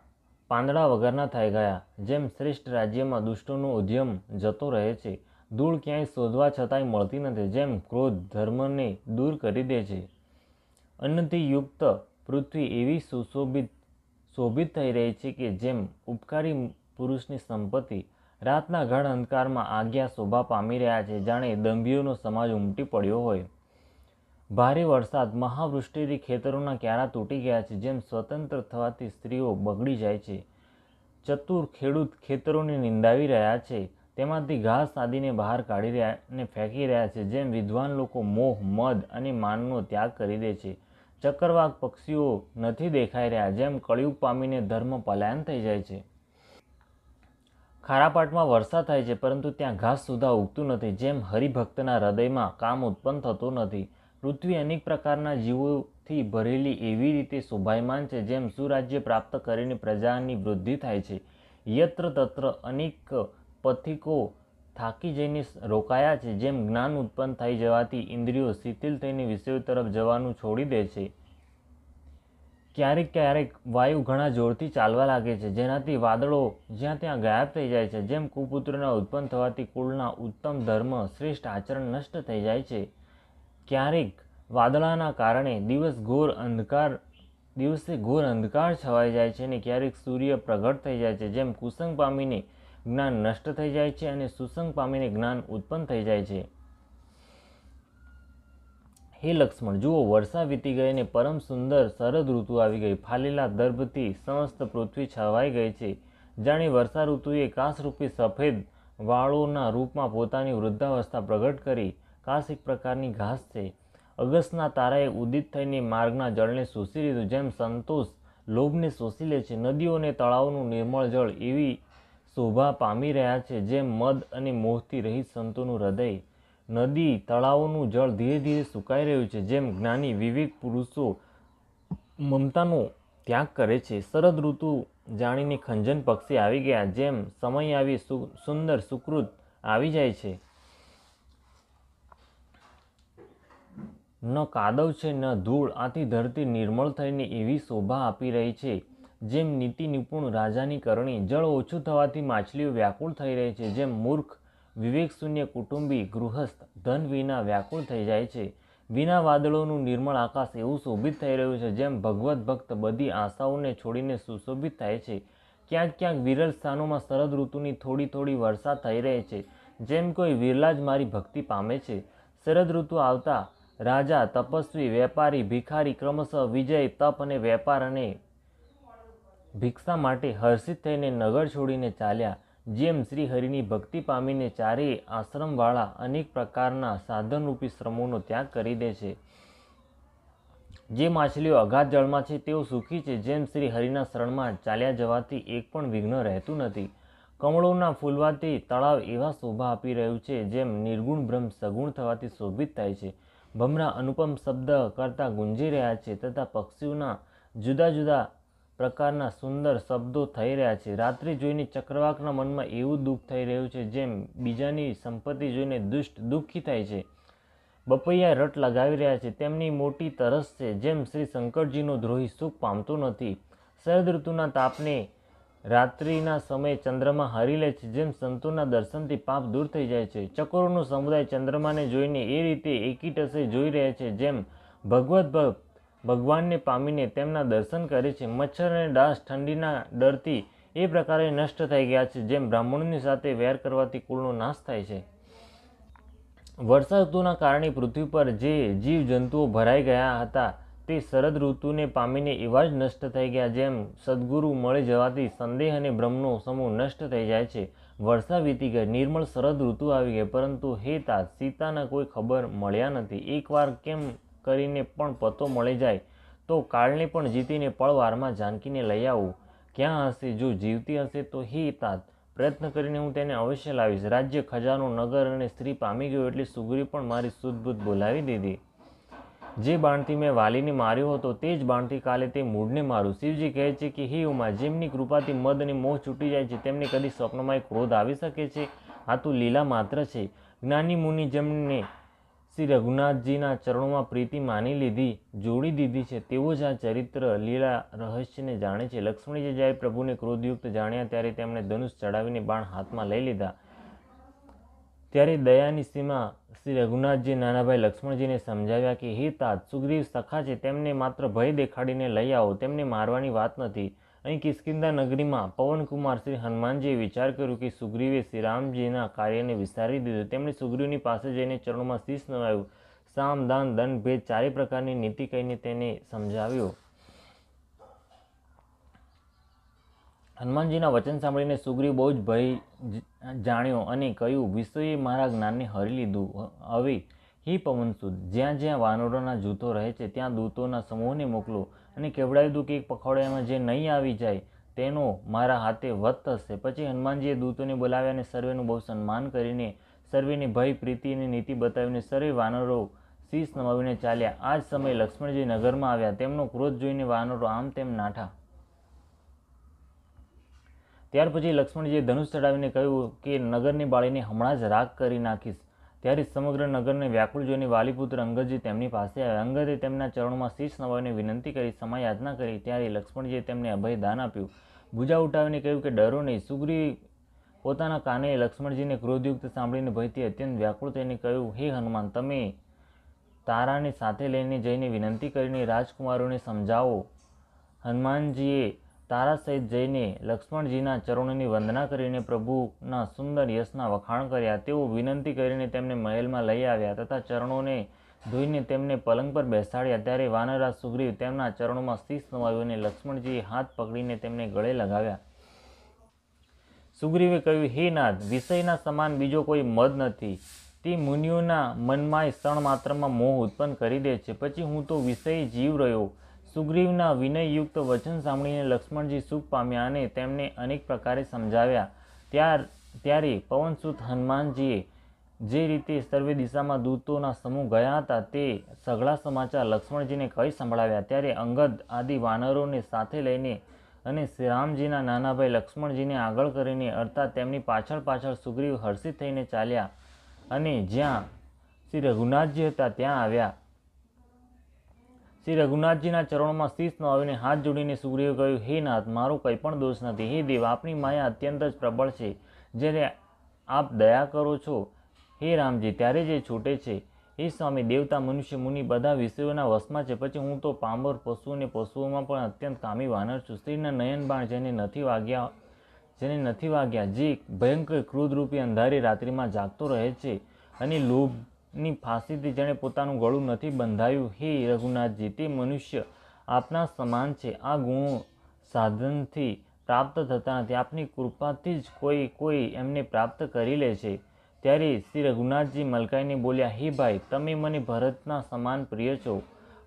પાંદડા વગરના થઈ ગયા. જેમ શ્રેષ્ઠ રાજ્યમાં દુષ્ટોનો ઉદ્યમ જતો રહે છે, ધૂળ ક્યાંય શોધવા છતાંય મળતી નથી. જેમ ક્રોધ ધર્મને દૂર કરી દે છે. અન્નથી યુક્ત પૃથ્વી એવી શોભિત થઈ રહી છે કે જેમ ઉપકારી પુરુષની સંપત્તિ રાતના ગાઢ અંધકારમાં આજ્ઞા શોભા પામી રહ્યા છે, જાણે દંભીઓનો સમાજ ઉમટી પડ્યો હોય. ભારે વરસાદ મહાવૃષ્ટિથી ખેતરોના ક્યારા તૂટી ગયા છે. જેમ સ્વતંત્ર થવાથી સ્ત્રીઓ બગડી જાય છે. ચતુર ખેડૂત ખેતરોને નિંદાવી રહ્યા છે, તેમાંથી ઘાસ આદિને બહાર કાઢી રહ્યા અને ફેંકી રહ્યા છે. જેમ વિદ્વાન લોકો મોહ મદ અને માનનો ત્યાગ કરી દે છે. ચક્રવાક પક્ષીઓ નથી દેખાઈ રહ્યા. જેમ કળિયુગ પામીને ધર્મ પલાયન થઈ જાય છે. ખારાપાટમાં વરસાદ થાય છે, પરંતુ ત્યાં ઘાસ સુધા ઉગતું નથી. જેમ હરિભક્તના હૃદયમાં કામ ઉત્પન્ન થતું નથી. પૃથ્વી અનેક પ્રકારના જીવોથી ભરેલી એવી રીતે શોભાયમાન છે, જેમ સુરાજ્ય પ્રાપ્ત કરીને પ્રજાની વૃદ્ધિ થાય છે. યત્ર તત્ર અનેક પથિકો થાકી જઈને રોકાયા છે. જેમ જ્ઞાન ઉત્પન્ન થઈ જવાથી ઇન્દ્રિયો શિથિલ થઈને વિષયો તરફ જવાનું છોડી દે છે. ક્યારેક ક્યારેક વાયુ ઘણા જોરથી ચાલવા લાગે છે, જેનાથી વાદળો જ્યાં ત્યાં ગાયબ થઈ જાય છે. જેમ કુપુત્રના ઉત્પન્ન થવાથી કુળના ઉત્તમ ધર્મ શ્રેષ્ઠ આચરણ નષ્ટ થઈ જાય છે. ક્યારેક વાદળાના કારણે દિવસે ઘોર અંધકાર છવાઈ જાય છે, અને ક્યારેક સૂર્ય પ્રગટ થઈ જાય છે. જેમ કુસંગ પામીને જ્ઞાન નષ્ટ થઈ જાય છે અને સુસંગ પામીને જ્ઞાન ઉત્પન્ન થઈ જાય છે. હે લક્ષ્મણ, જુઓ, વર્ષા વીતી ગઈ અને પરમ સુંદર શરદ ઋતુ આવી ગઈ. ફાલેલા દર્ભથી સમસ્ત પૃથ્વી છવાઈ ગઈ છે, જાણે વર્ષા ઋતુએ કાશરૂપી સફેદ વાળોના રૂપમાં પોતાની વૃદ્ધાવસ્થા પ્રગટ કરી. કાશ એક પ્રકારની ઘાસ છે. અગસ્તના તારાએ ઉદિત થઈને માર્ગના જળને શોષી લીધું. જેમ સંતોષ લોભને શોષી લે છે. નદીઓ અને તળાવોનું નિર્મળ જળ એવી શોભા પામી રહ્યા છે, જેમ મદ અને મોહથી રહિત સંતોનું હૃદય. નદી તળાવોનું જળ ધીરે ધીરે સુકાઈ રહ્યું છે. જેમ જ્ઞાની વિવેક પુરુષો મમતાનો ત્યાગ કરે છે. શરદ ઋતુ જાણીને ખંજન પક્ષી આવી ગયા. જેમ સમય આવી સુંદર સુકૃત આવી જાય છે. ન કાદવ છે ન ધૂળ, આથી ધરતી નિર્મળ થઈને એવી શોભા આપી રહી છે. જેમ નીતિ નિપુણ રાજાની કરણી. જળ ઓછું થવાથી માછલીઓ વ્યાકુળ થઈ રહી છે. જેમ મૂર્ખ વિવેક શૂન્ય કુટુંબી ગૃહસ્થ ધન વિના વ્યાકુળ થઈ જાય છે. વિના વાદળોનું નિર્મળ આકાશ એવું શોભિત થઈ રહ્યું છે. જેમ ભગવત ભક્ત બધી આશાઓને છોડીને સુશોભિત થાય છે. ક્યાંક ક્યાંક વિરલ સ્થાનોમાં શરદ ઋતુની થોડી થોડી વર્ષા થઈ રહી છે. જેમ કોઈ વિરલા જ મારી ભક્તિ પામે છે. શરદ ઋતુ આવતા રાજા, તપસ્વી, વેપારી, ભિખારી ક્રમશઃ વિજય, તપ અને વેપાર અને ભિક્ષા માટે હર્ષિત થઈને નગર છોડીને ચાલ્યા. જેમ શ્રી હરિની ભક્તિ પામીને ચારેય આશ્રમવાળા અનેક પ્રકારના સાધનરૂપી શ્રમોનો ત્યાગ કરી દે છે. જે માછલીઓ અગાધ જળમાં છે તેઓ સુખી છે. જેમ શ્રી હરિના શરણમાં ચાલ્યા જવાથી એક પણ વિઘ્ન રહેતું નથી. કમળોના ફૂલવાથી તળાવ એવા શોભા આપી રહ્યું છે. જેમ નિર્ગુણ બ્રહ્મ સગુણ થવાથી શોભિત થાય છે. ભમરા અનુપમ શબ્દ કરતાં ગુંજી રહ્યા છે, તથા પક્ષીઓના જુદા જુદા પ્રકારના સુંદર શબ્દો થઈ રહ્યા છે. રાત્રિ જોઈને ચક્રવાકના મનમાં એવું દુઃખ થઈ રહ્યું છે, જેમ બીજાની સંપત્તિ જોઈને દુષ્ટ દુઃખી થાય છે. બપૈયા રટ લગાવી રહ્યા છે, તેમની મોટી તરસ છે. જેમ શ્રી શંકરજીનો દ્રોહી સુખ પામતો નથી. શરદ ઋતુના તાપને રાત્રિના સમયે ચંદ્રમા હરી લે છે. જેમ સંતોના દર્શનથી પાપ દૂર થઈ જાય છે. ચકોરોનો સમુદાય ચંદ્રમાને જોઈને એ રીતે એકીટસે જોઈ રહ્યા છે, જેમ ભગવત ભક્ત ભગવાનને પામીને તેમના દર્શન કરે છે. મચ્છર અને ડાસ ઠંડીના ડરથી એ પ્રકારે નષ્ટ થઈ ગયા છે. જેમ બ્રાહ્મણોની સાથે વેર કરવાથી કુળનો નાશ થાય છે. વર્ષા ઋતુના કારણે પૃથ્વી પર જે જીવજંતુઓ ભરાઈ ગયા હતા તે શરદ ઋતુને પામીને એવા જ નષ્ટ થઈ ગયા જેમ સદગુરુ મળી જવાથી સંદેહ અને ભ્રમનો સમૂહ નષ્ટ થઈ જાય છે. વર્ષા વીતી ગઈ, નિર્મળ શરદ ઋતુ આવી ગઈ, પરંતુ હે तात સીતાના કોઈ ખબર મળ્યા નથી. એકવાર કેમ કરીને પણ પતો મળી જાય તો કાળને પણ જીતીને પળવારમાં જાનકીને લઈ આવું. ક્યાં હશે? જો જીવતી હશે તો હે तात પ્રયત્ન કરીને હું તેને અવશ્ય લાવીશ. રાજ્ય, ખજાનો, નગર અને સ્ત્રી પામી ગયો એટલે સુગ્રીવ પણ મારી સુધબુધ બોલાવી દીધી. જે બાણથી મેં વાલીને માર્યો હતો તે જ બાણથી કાલે તે મૂળને મારું. શિવજી કહે છે કે હે ઉમા, જેમની કૃપાથી મદ અને મોહ છૂટી જાય છે તેમને કદી સ્વપ્નમાં ક્રોધ આવી શકે છે? આ તો લીલા માત્ર છે. જ્ઞાની મુનિ જેમને શ્રી રઘુનાથજીના ચરણોમાં પ્રીતિ માની લીધી, જોડી દીધી છે, તેઓ જ આ ચરિત્ર લીલા રહસ્યને જાણે છે. લક્ષ્મણજી જ્યારે પ્રભુને ક્રોધયુક્ત જાણ્યા ત્યારે તેમણે ધનુષ ચડાવીને બાણ હાથમાં લઈ લીધા. ત્યારે દયાની સીમા શ્રી રઘુનાથજી નાનાભાઈ લક્ષ્મણજીને સમજાવ્યા કે હે तात સુગ્રીવ સખા છે, તેમને માત્ર ભય દેખાડીને લઈ આવો, તેમને મારવાની વાત નથી. અહીં કિષ્કિંધા નગરીમાં પવનકુમાર શ્રી હનુમાનજીએ વિચાર કર્યો કે સુગ્રીવે શ્રીરામજીના કાર્યને વિસારી દીધું. તેમણે સુગ્રીવની પાસે જઈને ચરણોમાં શીશ નવાયું. સામ, દાન, દંડ, ભેદ ચારે પ્રકારની નીતિ કહીને તેને સમજાવ્યો. હનુમાનજીના વચન સાંભળીને સુગ્રીવ બહુ જ ભય જાણ્યો અને કહ્યું, વિષયોએ મારા જ્ઞાનને હરી લીધું. હવે હે પવનસુત, જ્યાં જ્યાં વાનરોના જૂથો રહે છે ત્યાં દૂતોના સમૂહને મોકલો અને કહેવડાવી દો કે એક પખવાડિયામાં જે નહીં આવી જાય તેનો મારા હાથે વધ થશે. પછી હનુમાનજીએ દૂતોને બોલાવ્યા અને સર્વેનું બહુ સન્માન કરીને સર્વેને ભય, પ્રીતિ અને નીતિ બતાવીને સર્વે વાનરો શીશ નમાવીને ચાલ્યા. આ જ સમયે લક્ષ્મણજી નગરમાં આવ્યા. તેમનો ક્રોધ જોઈને વાનરો આમ તેમ નાઠા. ત્યાર પછી લક્ષ્મણજીએ ધનુષ ચડાવીને કહ્યું કે નગરને બાળીને હમણાં જ રાખ કરી નાખીશ. ત્યારે સમગ્ર નગરને વ્યાકુળ જોઈને વાલીપુત્ર અંગદજી તેમની પાસે આવ્યા. અંગદે તેમના ચરણોમાં શીશ નવાવીને વિનંતી કરી, ક્ષમાયાચના કરી. ત્યારે લક્ષ્મણજીએ તેમને અભય દાન આપ્યું. ભુજા ઉઠાવીને કહ્યું કે ડરો નહીં. સુગ્રીવ પોતાના કાને લક્ષ્મણજીને ક્રોધયુક્ત સાંભળીને ભયથી અત્યંત વ્યાકુળ થઈને કહ્યું, હે હનુમાન, તમે તારાને સાથે લઈને જઈને વિનંતી કરીને રાજકુમારોને સમજાવો. હનુમાનજીએ તારા સહિત જઈને લક્ષ્મણજીના ચરણોની વંદના કરીને પ્રભુના સુંદર યશના વખાણ કર્યા. તેઓ વિનંતી કરીને તેમને મહેલમાં લઈ આવ્યા તથા ચરણોને ધોઈને તેમને પલંગ પર બેસાડ્યા. ત્યારે વાનરરાજ સુગ્રીવ તેમના ચરણોમાં શીશ નવાવ્યું અને લક્ષ્મણજીએ હાથ પકડીને તેમને ગળે લગાવ્યા. સુગ્રીવે કહ્યું, હે નાથ, વિષયના સમાન બીજો કોઈ મદ નથી. તે મુનિઓના મનમાંય ક્ષણ માત્રમાં મોહ ઉત્પન્ન કરી દે છે. પછી હું તો વિષય જીવ રહ્યો. સુગ્રીવના વિનયયુક્ત વચન સાંભળીને લક્ષ્મણજી સુખ પામ્યા અને તેમને અનેક પ્રકારે સમજાવ્યા. ત્યારે પવનસુત હનુમાનજીએ જે રીતે સર્વે દિશામાં દૂતોના સમૂહ ગયા હતા તે સઘળા સમાચાર લક્ષ્મણજીને કહી સંભળાવ્યા. ત્યારે અંગદ આદિ વાનરોને સાથે લઈને અને શ્રીરામજીના નાના ભાઈ લક્ષ્મણજીને આગળ કરીને અર્થાત તેમની પાછળ પાછળ સુગ્રીવ હર્ષિત થઈને ચાલ્યા અને જ્યાં શ્રી રઘુનાથજી હતા ત્યાં આવ્યા. શ્રી રઘુનાથજીના ચરણોમાં શીશ નવાવીને હાથ જોડીને સુગ્રીવે કહ્યું, હે નાથ, મારો કંઈ પણ દોષ નથી. હે દેવ, આપની માયા અત્યંત જ પ્રબળ છે. જ્યારે આપ દયા કરો છો હે રામજી ત્યારે જ એ છૂટે છે. હે સ્વામી, દેવતા, મનુષ્ય, મુનિ બધા વિષયોના વશમાં છે. પછી હું તો પાંબર, પશુ અને પશુઓમાં પણ અત્યંત કામી વાનર છું. સ્ત્રીના નયન બાણ જેને નથી વાગ્યા, જે ભયંકર ક્રોધરૂપી અંધારી રાત્રિમાં જાગતો રહે છે અને લોભની ફાંસીથી જેણે પોતાનું ગળું નથી બંધાયું, હે રઘુનાથજી, તે મનુષ્ય આપના સમાન છે. આ ગુણો સાધનથી પ્રાપ્ત થતા નથી. આપની કૃપાથી જ કોઈ એમને પ્રાપ્ત કરી લે છે. ત્યારે શ્રી રઘુનાથજી મલકાઈને બોલ્યા, હે ભાઈ, તમે મને ભરતના સમાન પ્રિય છો.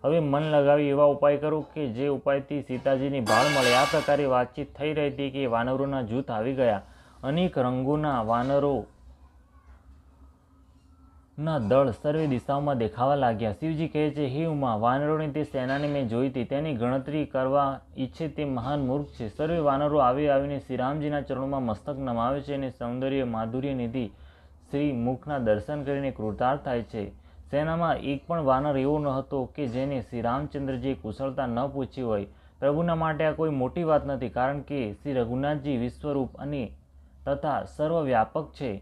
હવે મન લગાવી એવા ઉપાય કરો કે જે ઉપાયથી સીતાજીની ભાળ મળે. આ પ્રકારે વાતચીત થઈ રહી હતી કે વાનરોના જૂથ આવી ગયા. અનેક રંગોના વાનરો ના દળ સર્વે દિશાઓમાં દેખાવા લાગ્યા. શિવજી કહે છે, હે ઉમા, વાનરોની તે સેનાને મેં જોઈ હતી. તેની ગણતરી કરવા ઈચ્છે તે મહાન મૂર્ખ છે. સર્વે વાનરો આવીને શ્રીરામજીના ચરણોમાં મસ્તક નમાવે છે અને સૌંદર્ય, માધુર્ય નિધિ શ્રી મુખના દર્શન કરીને કૃતાર્થ થાય છે. સેનામાં એક પણ વાનર એવો ન હતો કે જેને શ્રી રામચંદ્રજીએ કુશળતા ન પૂછી હોય. પ્રભુના માટે આ કોઈ મોટી વાત નથી, કારણ કે શ્રી રઘુનાથજી વિશ્વરૂપ અને તથા સર્વવ્યાપક છે.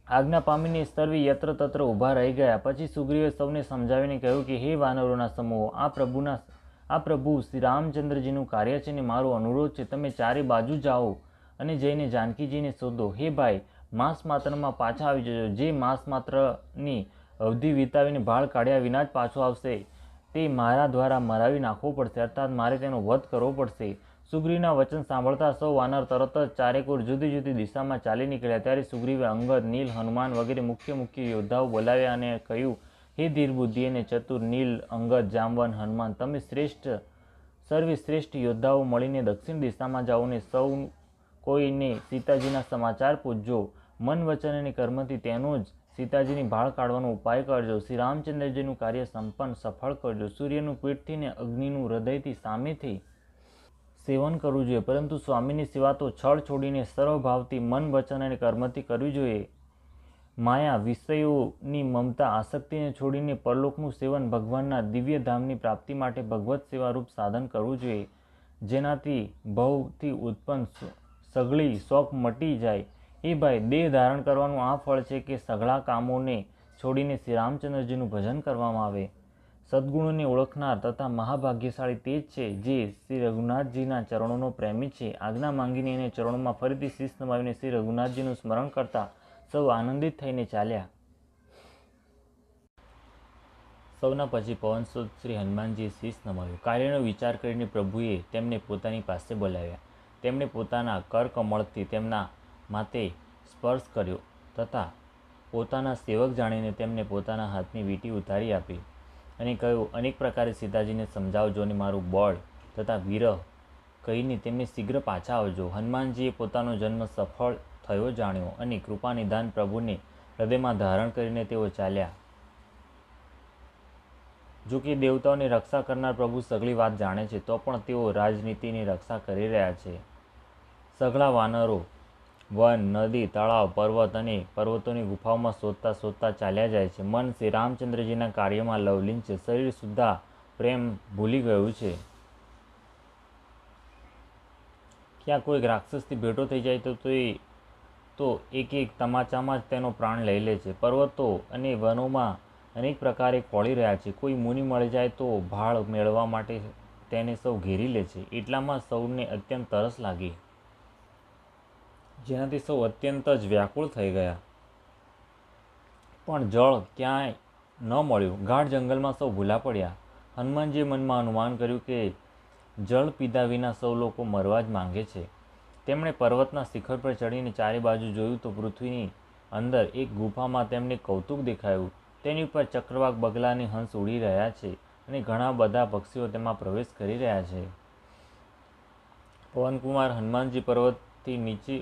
આજ્ઞા પામીને સર્વે યત્ર તત્ર ઊભા રહી ગયા. પછી સુગ્રીવે સૌને સમજાવીને કહ્યું કે હે વાનરોના સમૂહો, આ પ્રભુ શ્રી રામચંદ્રજીનું કાર્ય છે અને મારો અનુરોધ છે, તમે ચારે બાજુ જાઓ અને જઈને જાનકીજીને શોધો. હે ભાઈ, માસ માત્રમાં પાછા આવી જજો. જે માસ માત્રની અવધિ વિતાવીને ભાળ કાઢ્યા વિના જ પાછો આવશે તે મારા દ્વારા મરાવી નાખવો પડશે, અર્થાત મારે તેનો વધ કરવો પડશે. સુગ્રીવના વચન સાંભળતા સૌ વાનર તરત જ ચારેકોર જુદી જુદી દિશામાં ચાલી નીકળ્યા. ત્યારે સુગ્રીવે અંગદ, નીલ, હનુમાન વગેરે મુખ્ય યોદ્ધાઓ બોલાવ્યા અને કહ્યું, હે ધીર બુદ્ધિ અને ચતુર નીલ, અંગદ, જાંબવન, હનુમાન, તમે સર્વે શ્રેષ્ઠ યોદ્ધાઓ મળીને દક્ષિણ દિશામાં જાઓ અને સૌ કોઈને સીતાજીના સમાચાર પૂછજો. મન, વચન અને કર્મથી તેનો જ સીતાજીની ભાળ કાઢવાનો ઉપાય કરજો. શ્રી રામચંદ્રજીનું કાર્ય સફળ કરજો. સૂર્યનું પીઠથી ને અગ્નિનું હૃદયથી સામેથી સેવન કરવું જોઈએ, પરંતુ સ્વામીની સેવા તો છળ છોડીને સર્વભાવથી મન, વચન અને કર્મથી કરવી જોઈએ. માયા, વિષયોની મમતા, આસક્તિને છોડીને પરલોકનું સેવન, ભગવાનના દિવ્ય ધામની પ્રાપ્તિ માટે ભગવત સેવારૂપ સાધન કરવું જોઈએ, જેનાથી ભવથી ઉત્પન્ન સઘળી શોક મટી જાય. એ ભાઈ, દેહ ધારણ કરવાનું આ ફળ છે કે સઘળા કામોને છોડીને શ્રી રામચંદ્રજીનું ભજન કરવામાં આવે. સદ્ગુણોને ઓળખનાર તથા મહાભાગ્યશાળી તે જ છે જે શ્રી રઘુનાથજીના ચરણોનો પ્રેમી છે. આજ્ઞા માંગીને એને ચરણોમાં ફરીથી શીશ નમાવીને શ્રી રઘુનાથજીનું સ્મરણ કરતા સૌ આનંદિત થઈને ચાલ્યા. સૌના પછી પવનસુત શ્રી હનુમાનજીએ શીશ નમાવ્યું. કાર્યનો વિચાર કરીને પ્રભુએ તેમને પોતાની પાસે બોલાવ્યા. તેમણે પોતાના કરકમળથી તેમના માથે સ્પર્શ કર્યો તથા પોતાના સેવક જાણીને તેમને પોતાના હાથની વીંટી ઉતારી આપી અને કહ્યું, અનેક પ્રકારે સીતાજીને સમજાવજો અને મારું બળ તથા વિરહ કહીને તેમને શીઘ્ર પાછા આવજો. હનુમાનજીએ પોતાનો જન્મ સફળ થયો જાણ્યો અને કૃપા નિધાન પ્રભુને હૃદયમાં ધારણ કરીને તેઓ ચાલ્યા. જો કે દેવતાઓની રક્ષા કરનાર પ્રભુ સઘળી વાત જાણે છે, તો પણ તેઓ રાજનીતિની રક્ષા કરી રહ્યા છે. સઘળા વાનરો વન, નદી, તળાવ, પર્વત અને પર્વતોની ગુફાઓમાં શોધતા શોધતા ચાલ્યા જાય છે. મન શ્રી રામચંદ્રજીના કાર્યમાં લવલીન છે. શરીર સુદ્ધા પ્રેમ ભૂલી ગયું છે. ક્યાં કોઈ રાક્ષસથી ભેટો થઈ જાય તો એક એક તમાચામાં જ તેનો પ્રાણ લઈ લે છે. પર્વતો અને વનોમાં અનેક પ્રકારે ખોળી રહ્યા છે. કોઈ મુનિ મળી જાય તો ભાળ મેળવવા માટે તેને સૌ ઘેરી લે છે. એટલામાં સૌને અત્યંત તરસ લાગી, જેનાથી સૌ અત્યંત જ વ્યાકુળ થઈ ગયા. પણ જળ ક્યાંય ન મળ્યું. ગાઢ જંગલમાં સૌ ભૂલા પડ્યા. હનુમાનજીએ મનમાં અનુમાન કર્યું કે જળ પીધા વિના સૌ લોકો મરવા જ માંગે છે. તેમણે પર્વતના શિખર પર ચડીને ચારે બાજુ જોયું તો પૃથ્વીની અંદર એક ગુફામાં તેમને કૌતુક દેખાયું. તેની ઉપર ચક્રવાક, બગલા અને હંસ ઉડી રહ્યા છે અને ઘણા બધા પક્ષીઓ તેમાં પ્રવેશ કરી રહ્યા છે. પવનકુમાર હનુમાનજી પર્વતથી નીચે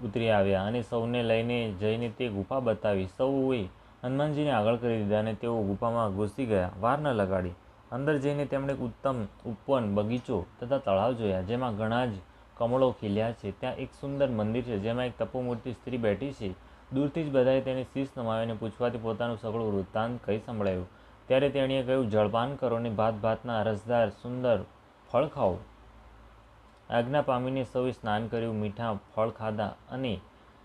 ઉતરી આવ્યા અને સૌને લઈને જઈને તે ગુફા બતાવી. સૌએ હનુમાનજીને આગળ કરી દીધા અને તેઓ ગુફામાં ઘૂસી ગયા. વાર ન લગાડી અંદર જઈને તેમણે ઉત્તમ ઉપવન, બગીચો તથા તળાવ જોયા, જેમાં ઘણા જ કમળો ખીલ્યા છે. ત્યાં એક સુંદર મંદિર છે, જેમાં એક તપોમૂર્તિ સ્ત્રી બેઠી છે. દૂરથી જ બધાએ તેને શીશ નમાવીને પૂછવાથી પોતાનું સઘળું વૃત્તાંત કહી સંભળાયું. ત્યારે તેણીએ કહ્યું, જળપાન કરો અને ભાત ભાતના રસદાર સુંદર ફળ ખાઓ. આજ્ઞા પામીને સૌએ સ્નાન કર્યું, મીઠા ફળ ખાધા અને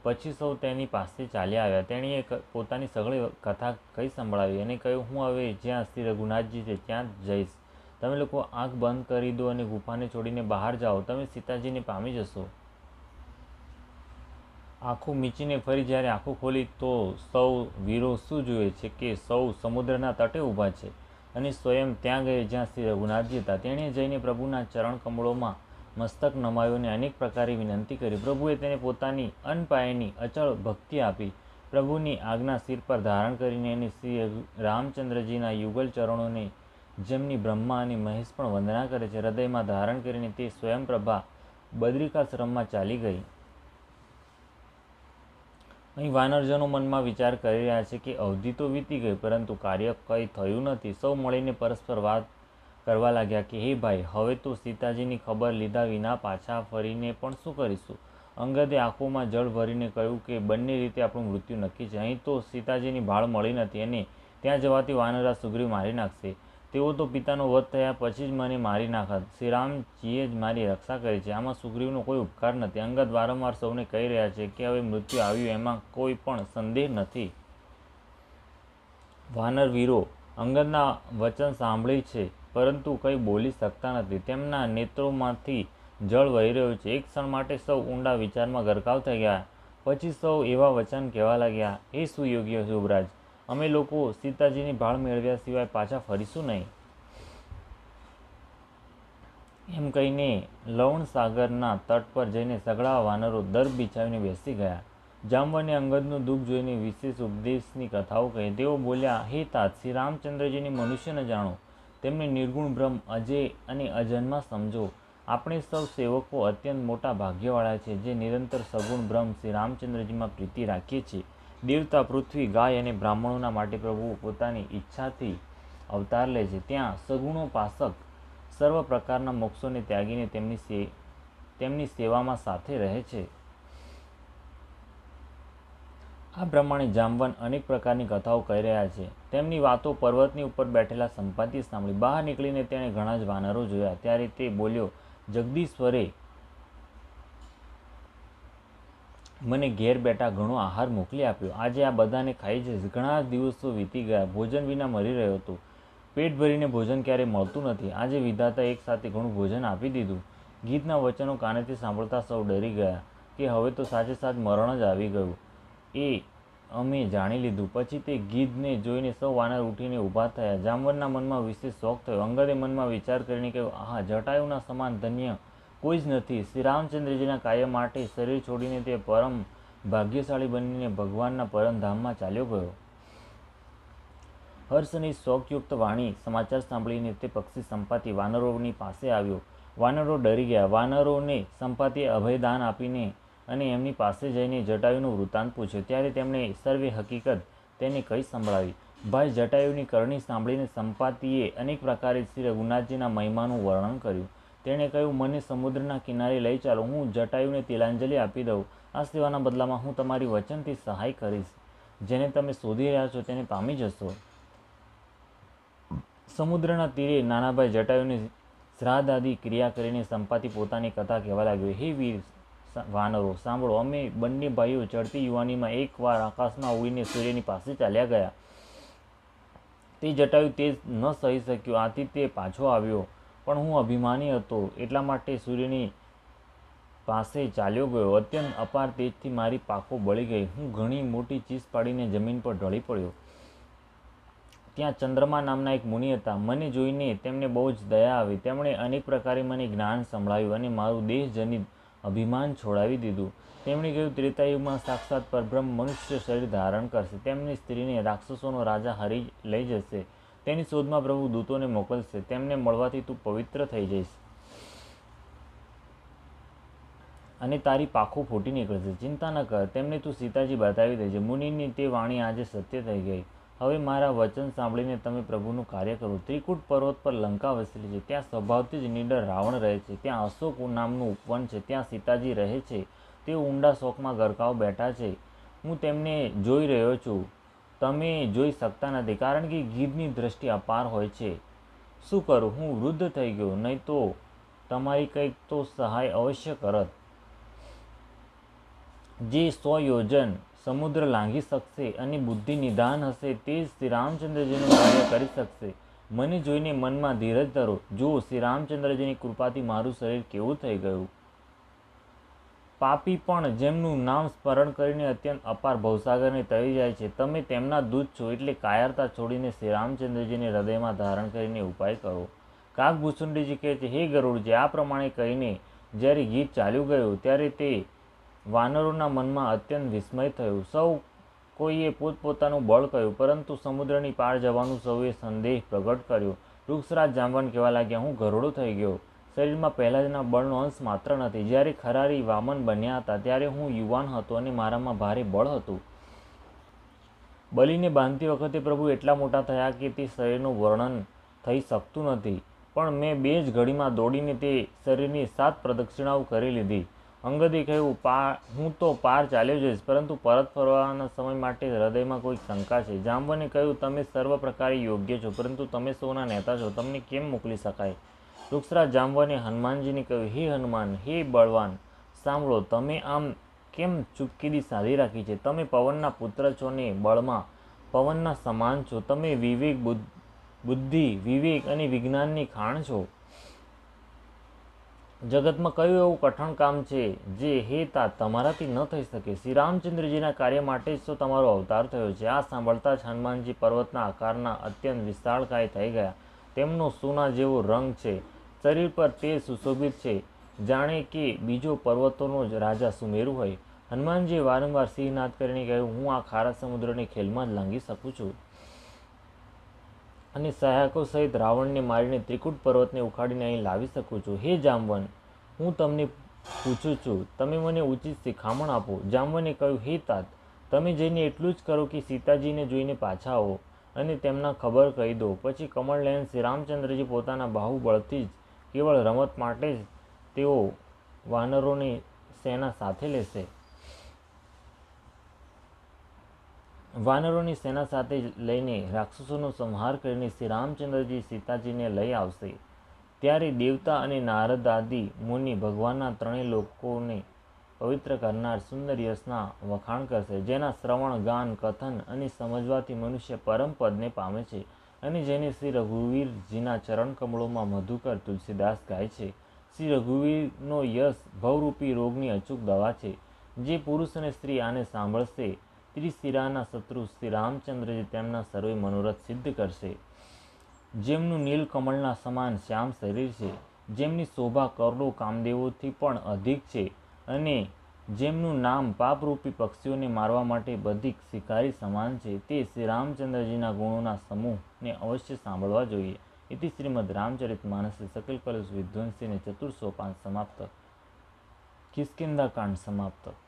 પછી સૌ તેની પાસે ચાલ્યા આવ્યા. તેણીએ પોતાની સઘળી કથા કહી સંભળાવી અને કહ્યું, હું હવે જ્યાં શ્રી રઘુનાથજી છે ત્યાં જ જઈશ. તમે લોકો આંખ બંધ કરી દો અને ગુફાને છોડીને બહાર જાઓ. તમે સીતાજીને પામી જશો. આંખો મીચીને ફરી જ્યારે આંખો ખોલી તો સૌ વીરો શું જુએ છે કે સૌ સમુદ્રના તટે ઊભા છે અને સ્વયં ત્યાં ગયે જ્યાં શ્રી રઘુનાથજી હતા. તેણે જઈને પ્રભુના ચરણ કમળોમાં મસ્તક નમાવ્યું અને અનેક પ્રકારે વિનંતી કરી. પ્રભુએ તેને પોતાની અનપાયની અચળ ભક્તિ આપી. પ્રભુની આજ્ઞા શિર પર ધારણ કરીને એને શ્રી રામચંદ્રજીના યુગલ ચરણોને, જેમની બ્રહ્મા અને મહેશ પણ વંદના કરે છે, હૃદયમાં ધારણ કરીને તે સ્વયંપ્રભા બદ્રિકાશ્રમમાં ચાલી ગઈ. અહીં વાનરજનો મનમાં વિચાર કરી રહ્યા છે કે અવધિ તો વીતી ગઈ, પરંતુ કાર્ય કંઈ થયું નથી. સૌ મળીને પરસ્પર વાત કરવા લાગ્યા કે હે ભાઈ, હવે તો સીતાજીની ખબર લીધા વિના પાછા ફરીને પણ શું કરીશું? અંગદે આંખોમાં જળ ભરીને કહ્યું કે બંને રીતે આપણું મૃત્યુ નક્કી છે. અહીં તો સીતાજીની ભાળ મળી નથી અને ત્યાં જવાથી વાનરા સુગ્રીવ મારી નાખશે. તેઓ તો પિતાનો વધ થયા પછી જ મને મારી નાખત. શ્રીરામજીએ જ મારી રક્ષા કરી છે. આમાં સુગ્રીવનો કોઈ ઉપકાર નથી. અંગદ વારંવાર સૌને કહી રહ્યા છે કે હવે મૃત્યુ આવ્યું એમાં કોઈ પણ સંદેહ નથી. વાનર વીરો અંગદના વચન સાંભળી છે, પરંતુ કંઈ બોલી શકતા નથી. તેમના નેત્રોમાંથી જળ વહી રહ્યું છે. એક ક્ષણ માટે સૌ ઊંડા વિચારમાં ગરકાવ થઈ ગયા. પછી સૌ એવા વચન કહેવા લાગ્યા, હે સુયોગ્ય યુવરાજ, અમે લોકો સીતાજીની ભાળ મેળવ્યા સિવાય પાછા ફરીશું નહીં. એમ કહીને લવણ સાગરના તટ પર જઈને સઘળા વાનરો દર્ભ બિછાવીને બેસી ગયા. જામવને અંગદનું દુઃખ જોઈને વિશેષ ઉપદેશની કથાઓ કહી. તેઓ બોલ્યા, હે तात, શ્રી રામચંદ્રજીને મનુષ્ય ન જાણો, તેમને નિર્ગુણ બ્રહ્મ, અજય અને અજન્મા સમજો. આપણે સૌ સેવકો અત્યંત મોટા ભાગ્યવાળા છે, જે નિરંતર સગુણ બ્રહ્મ શ્રી રામચંદ્રજીમાં પ્રીતિ રાખીએ છીએ. દેવતા, પૃથ્વી, ગાય અને બ્રાહ્મણોના માટે પ્રભુ પોતાની ઈચ્છાથી અવતાર લે છે. ત્યાં સગુણોપાસક સર્વ પ્રકારના મોક્ષોને ત્યાગીને તેમની સેવામાં સાથે રહે છે. આ પ્રમાણે જામવન અનેક પ્રકારની કથાઓ કહી રહ્યા છે. તેમની વાતો પર્વતની ઉપર બેઠેલા સંપાતિએ સાંભળી. બહાર નીકળીને તેણે ઘણા જ વાનરો જોયા. ત્યારે તે બોલ્યો, જગદીશ્વરે મને ઘેર બેઠા ઘણો આહાર મોકલી આપ્યો. આજે આ બધાને ખાઈ જઈશ. ઘણા દિવસો વીતી ગયા. ભોજન વિના મરી રહ્યો હતો. પેટ ભરીને ભોજન ક્યારેય મળતું નથી. આજે વિધાતા એક સાથે ઘણું ભોજન આપી દીધું. ગીધના વચનો કાનેથી સાંભળતા સૌ ડરી ગયા કે હવે તો સાચે સાચ મરણ જ આવી ગયું. એ અમે જાણી લીધું. પછી તે ગીધને જોઈને સૌ વાનર ઉઠીને ઊભા થયા. જામવનના મનમાં વિશેષ શોખ થયો. અંગદે મનમાં વિચાર કરીને કહ્યું, આહા, જટાયુના સમાન ધન્ય કોઈ જ નથી. શ્રી રામચંદ્રજીના કાર્ય માટે શરીર છોડીને તે પરમ ભાગ્યશાળી બનીને ભગવાનના પરમધામમાં ચાલ્યો ગયો. હર્ષની શોકયુક્ત વાણી સમાચાર સાંભળીને તે પક્ષી સંપાતિ વાનરોની પાસે આવ્યો. વાનરો ડરી ગયા. વાનરોને સંપાતિએ અભયદાન આપીને અને એમની પાસે જઈને જટાયુનું વૃત્તાંત પૂછ્યું. ત્યારે તેમણે સર્વે હકીકત તેને કહી સંભળાવી. ભાઈ જટાયુની કરણી સાંભળીને સંપાતિએ અનેક પ્રકારે શ્રી રઘુનાથજીના મહિમાનું વર્ણન કર્યું. તેણે કહ્યું, મને સમુદ્રના કિનારે લઈ ચાલો, હું જટાયુને તિલાંજલિ આપી દઉં. આ સેવાના બદલામાં હું તમારી વચનથી સહાય કરીશ. જેને તમે શોધી રહ્યા છો તેને પામી જશો. સમુદ્રના તીરે નાનાભાઈ જટાયુની શ્રાદ્ધ આદિ ક્રિયા કરીને સંપાતિ પોતાની કથા કહેવા લાગ્યો. હે વીર વાનરો, સાંભળો. અમે બંને ભાઈઓ ચડતી યુવાનીમાં એકવાર આકાશમાં ઉડીને સૂર્યની પાસે ચાલ્યા ગયા. તે જટાયુ તે ન સહી શક્યો, આથી તે પાછો આવ્યો. પણ હું અભિમાની હતો એટલા માટે સૂર્યની પાસે ચાલ્યો ગયો. અત્યંત અપાર તેજથી મારી પાંખો બળી ગઈ. હું ઘણી મોટી ચીસ પાડીને જમીન પર ઢળી પડ્યો. ત્યાં ચંદ્રમા નામના એક મુનિ હતા. મને જોઈને તેમને બહુ જ દયા આવી. તેમણે અનેક પ્રકારે મને જ્ઞાન સંભળાવ્યું અને મારું દેહજનિત અભિમાન છોડાવી દીધું. તેમણે કહ્યું, ત્રેતાયુગમાં સાક્ષાત પરબ્રહ્મ મનુષ્ય શરીર ધારણ કરશે. તેમની સ્ત્રીને રાક્ષસોનો રાજા હરી લઈ જશે. તેની શોધમાં પ્રભુ દૂતોને મોકલશે. તેમને મળવાથી તું પવિત્ર થઈ જઈશ અને તારી પાંખો ફૂટી નીકળશે. ચિંતા ન કર, તેમને તું સીતાજી બતાવી દેજે. મુનિની તે વાણી આજે સત્ય થઈ ગઈ. હવે મારા વચન સાંભળીને તમે પ્રભુનું કાર્ય કરો. ત્રિકૂટ પર્વત પર લંકા વસેલી છે. ત્યાં સ્વભાવથી જ નીડર રાવણ રહે છે. ત્યાં અશોક નામનું ઉપવન છે. ત્યાં સીતાજી રહે છે. તેઓ ઊંડા શોકમાં ગરકાવ બેઠા છે. હું તેમને જોઈ રહ્યો છું. તમે જોઈ શકતા નથી, કારણ કે ગીધની દ્રષ્ટિ અપાર હોય છે. શું કરું? હું વૃદ્ધ થઈ ગયો, નહીં તો તમારી કંઈક તો સહાય અવશ્ય કરત. જે 100 યોજન સમુદ્ર લાંઘી શકશે અને બુદ્ધિ નિદાન હશે તે જ શ્રી રામચંદ્રજીનું કાર્ય કરી શકશે. મને જોઈને મનમાં ધીરજ ધરો. જુઓ, શ્રી રામચંદ્રજીની કૃપાથી મારું શરીર કેવું થઈ ગયું. પાપી પણ જેમનું નામ સ્મરણ કરીને અત્યંત અપાર ભવસાગરને તરી જાય છે, તમે તેમના દૂત છો. એટલે કાયરતા છોડીને શ્રી રામચંદ્રજીને હૃદયમાં ધારણ કરીને ઉપાય કરો. કાગભૂષુંડીજી કહે છે, હે ગરુડજી, આ પ્રમાણે કહીને જ્યારે ગીત ચાલ્યું ગયું ત્યારે તે વાનરોના મનમાં અત્યંત વિસ્મય થયું. સૌ કોઈએ પોતપોતાનું બળ કહ્યું, પરંતુ સમુદ્રની પાર જવાનું સૌએ સંદેહ પ્રગટ કર્યો. વૃક્ષરાજ જામવન કહેવા લાગ્યા, હું ગરોડો થઈ ગયો. શરીરમાં પહેલાંના બળનો અંશ માત્ર નથી. જ્યારે ખરારી વામન બન્યા હતા ત્યારે હું યુવાન હતો અને મારામાં ભારે બળ હતું. બલિને બાંધતી વખતે પ્રભુ એટલા મોટા થયા કે તે શરીરનું વર્ણન થઈ શકતું નથી. પણ મેં 2 જ ઘડીમાં દોડીને તે શરીરની 7 પ્રદક્ષિણાઓ કરી લીધી. અંગદે કહ્યું, હું તો પાર ચાલ્યો જઈશ, પરંતુ પરત ફરવાના સમય માટે હૃદયમાં કોઈક શંકા છે. જામવને કહ્યું, તમે સર્વ પ્રકારે યોગ્ય છો, પરંતુ તમે સૌના નેતા છો, તમને કેમ મોકલી શકાય? વૃક્ષરાજ જામવને હનુમાનજીને કહ્યું, હે હનુમાન, હે બળવાન, સાંભળો. તમે આમ કેમ ચૂપકીદી સાધી રાખી છે? તમે પવનના પુત્ર છો ને બળમાં પવનના સમાન છો. તમે વિવેક, બુદ્ધિ, વિવેક અને વિજ્ઞાનની ખાણ છો. જગતમાં કયું એવું કઠણ કામ છે જે હે तात તમારાથી ન થઈ શકે? શ્રી રામચંદ્રજીના કાર્ય માટે જ તો તમારો અવતાર થયો છે. આ સાંભળતા જ હનુમાનજી પર્વતના આકારના અત્યંત વિશાળકાય થઈ ગયા. તેમનો સોના જેવો રંગ છે. શરીર પર તે સુશોભિત છે જાણે કે બીજો પર્વતોનો જ રાજા સુમેરુ હોય. હનુમાનજીએ વારંવાર સિંહનાદ કરીને કહ્યું, હું આ ખારા સમુદ્રની ખેલમાં જ લાંઘી શકું છું અને સહાયકો સહિત રાવણને મારીને ત્રિકૂટ પર્વતને ઉખાડીને અહીં લાવી શકું છું. હે જામવન, હું તમને પૂછું છું, તમે મને ઉચિત શિખામણ આપો. જામવને કહ્યું, હે તાત, તમે જઈને એટલું જ કરો કે સીતાજીને જોઈને પાછા આવો અને તેમના ખબર કહી દો. પછી કમળનયન શ્રી રામચંદ્રજી પોતાના બાહુબળથી જ કેવળ રમત માટે જ તેઓ વાનરોની સેના સાથે લેશે. વાનરોની સેના સાથે લઈને રાક્ષસોનો સંહાર કરીને શ્રી રામચંદ્રજી સીતાજીને લઈ આવશે. ત્યારે દેવતા અને નારદ આદિ મુનિ ભગવાનના ત્રણેય લોકોને પવિત્ર કરનાર સુંદર યશના વખાણ કરશે, જેના શ્રવણ, ગાન, કથન અને સમજવાથી મનુષ્ય પરમ પદને પામે છે અને જેને શ્રી રઘુવીરજીના ચરણ કમળોમાં મધુકર તુલસીદાસ ગાય છે. શ્રી રઘુવીરનો યશ ભવરૂપી રોગની અચૂક દવા છે. જે પુરુષ અને સ્ત્રી આને સાંભળશે, ત્રિશિરાના શત્રુ શ્રી રામચંદ્રજી તેમના સર્વે મનોરથ સિદ્ધ કરશે. જેમનું નીલકમળના સમાન શ્યામ શરીર છે, જેમની શોભા કરોડો કામદેવોથી પણ અધિક છે અને જેમનું નામ પાપરૂપી પક્ષીઓને મારવા માટે બધી શિકારી સમાન છે, તે શ્રી રામચંદ્રજીના ગુણોના સમૂહને અવશ્ય સાંભળવા જોઈએ. ઇતિ શ્રીમદ રામચરિતમાનસે સકલ કલેશ વિધ્વંસીને 405 સમાપ્ત. કિષ્કિંધા કાંડ સમાપ્ત.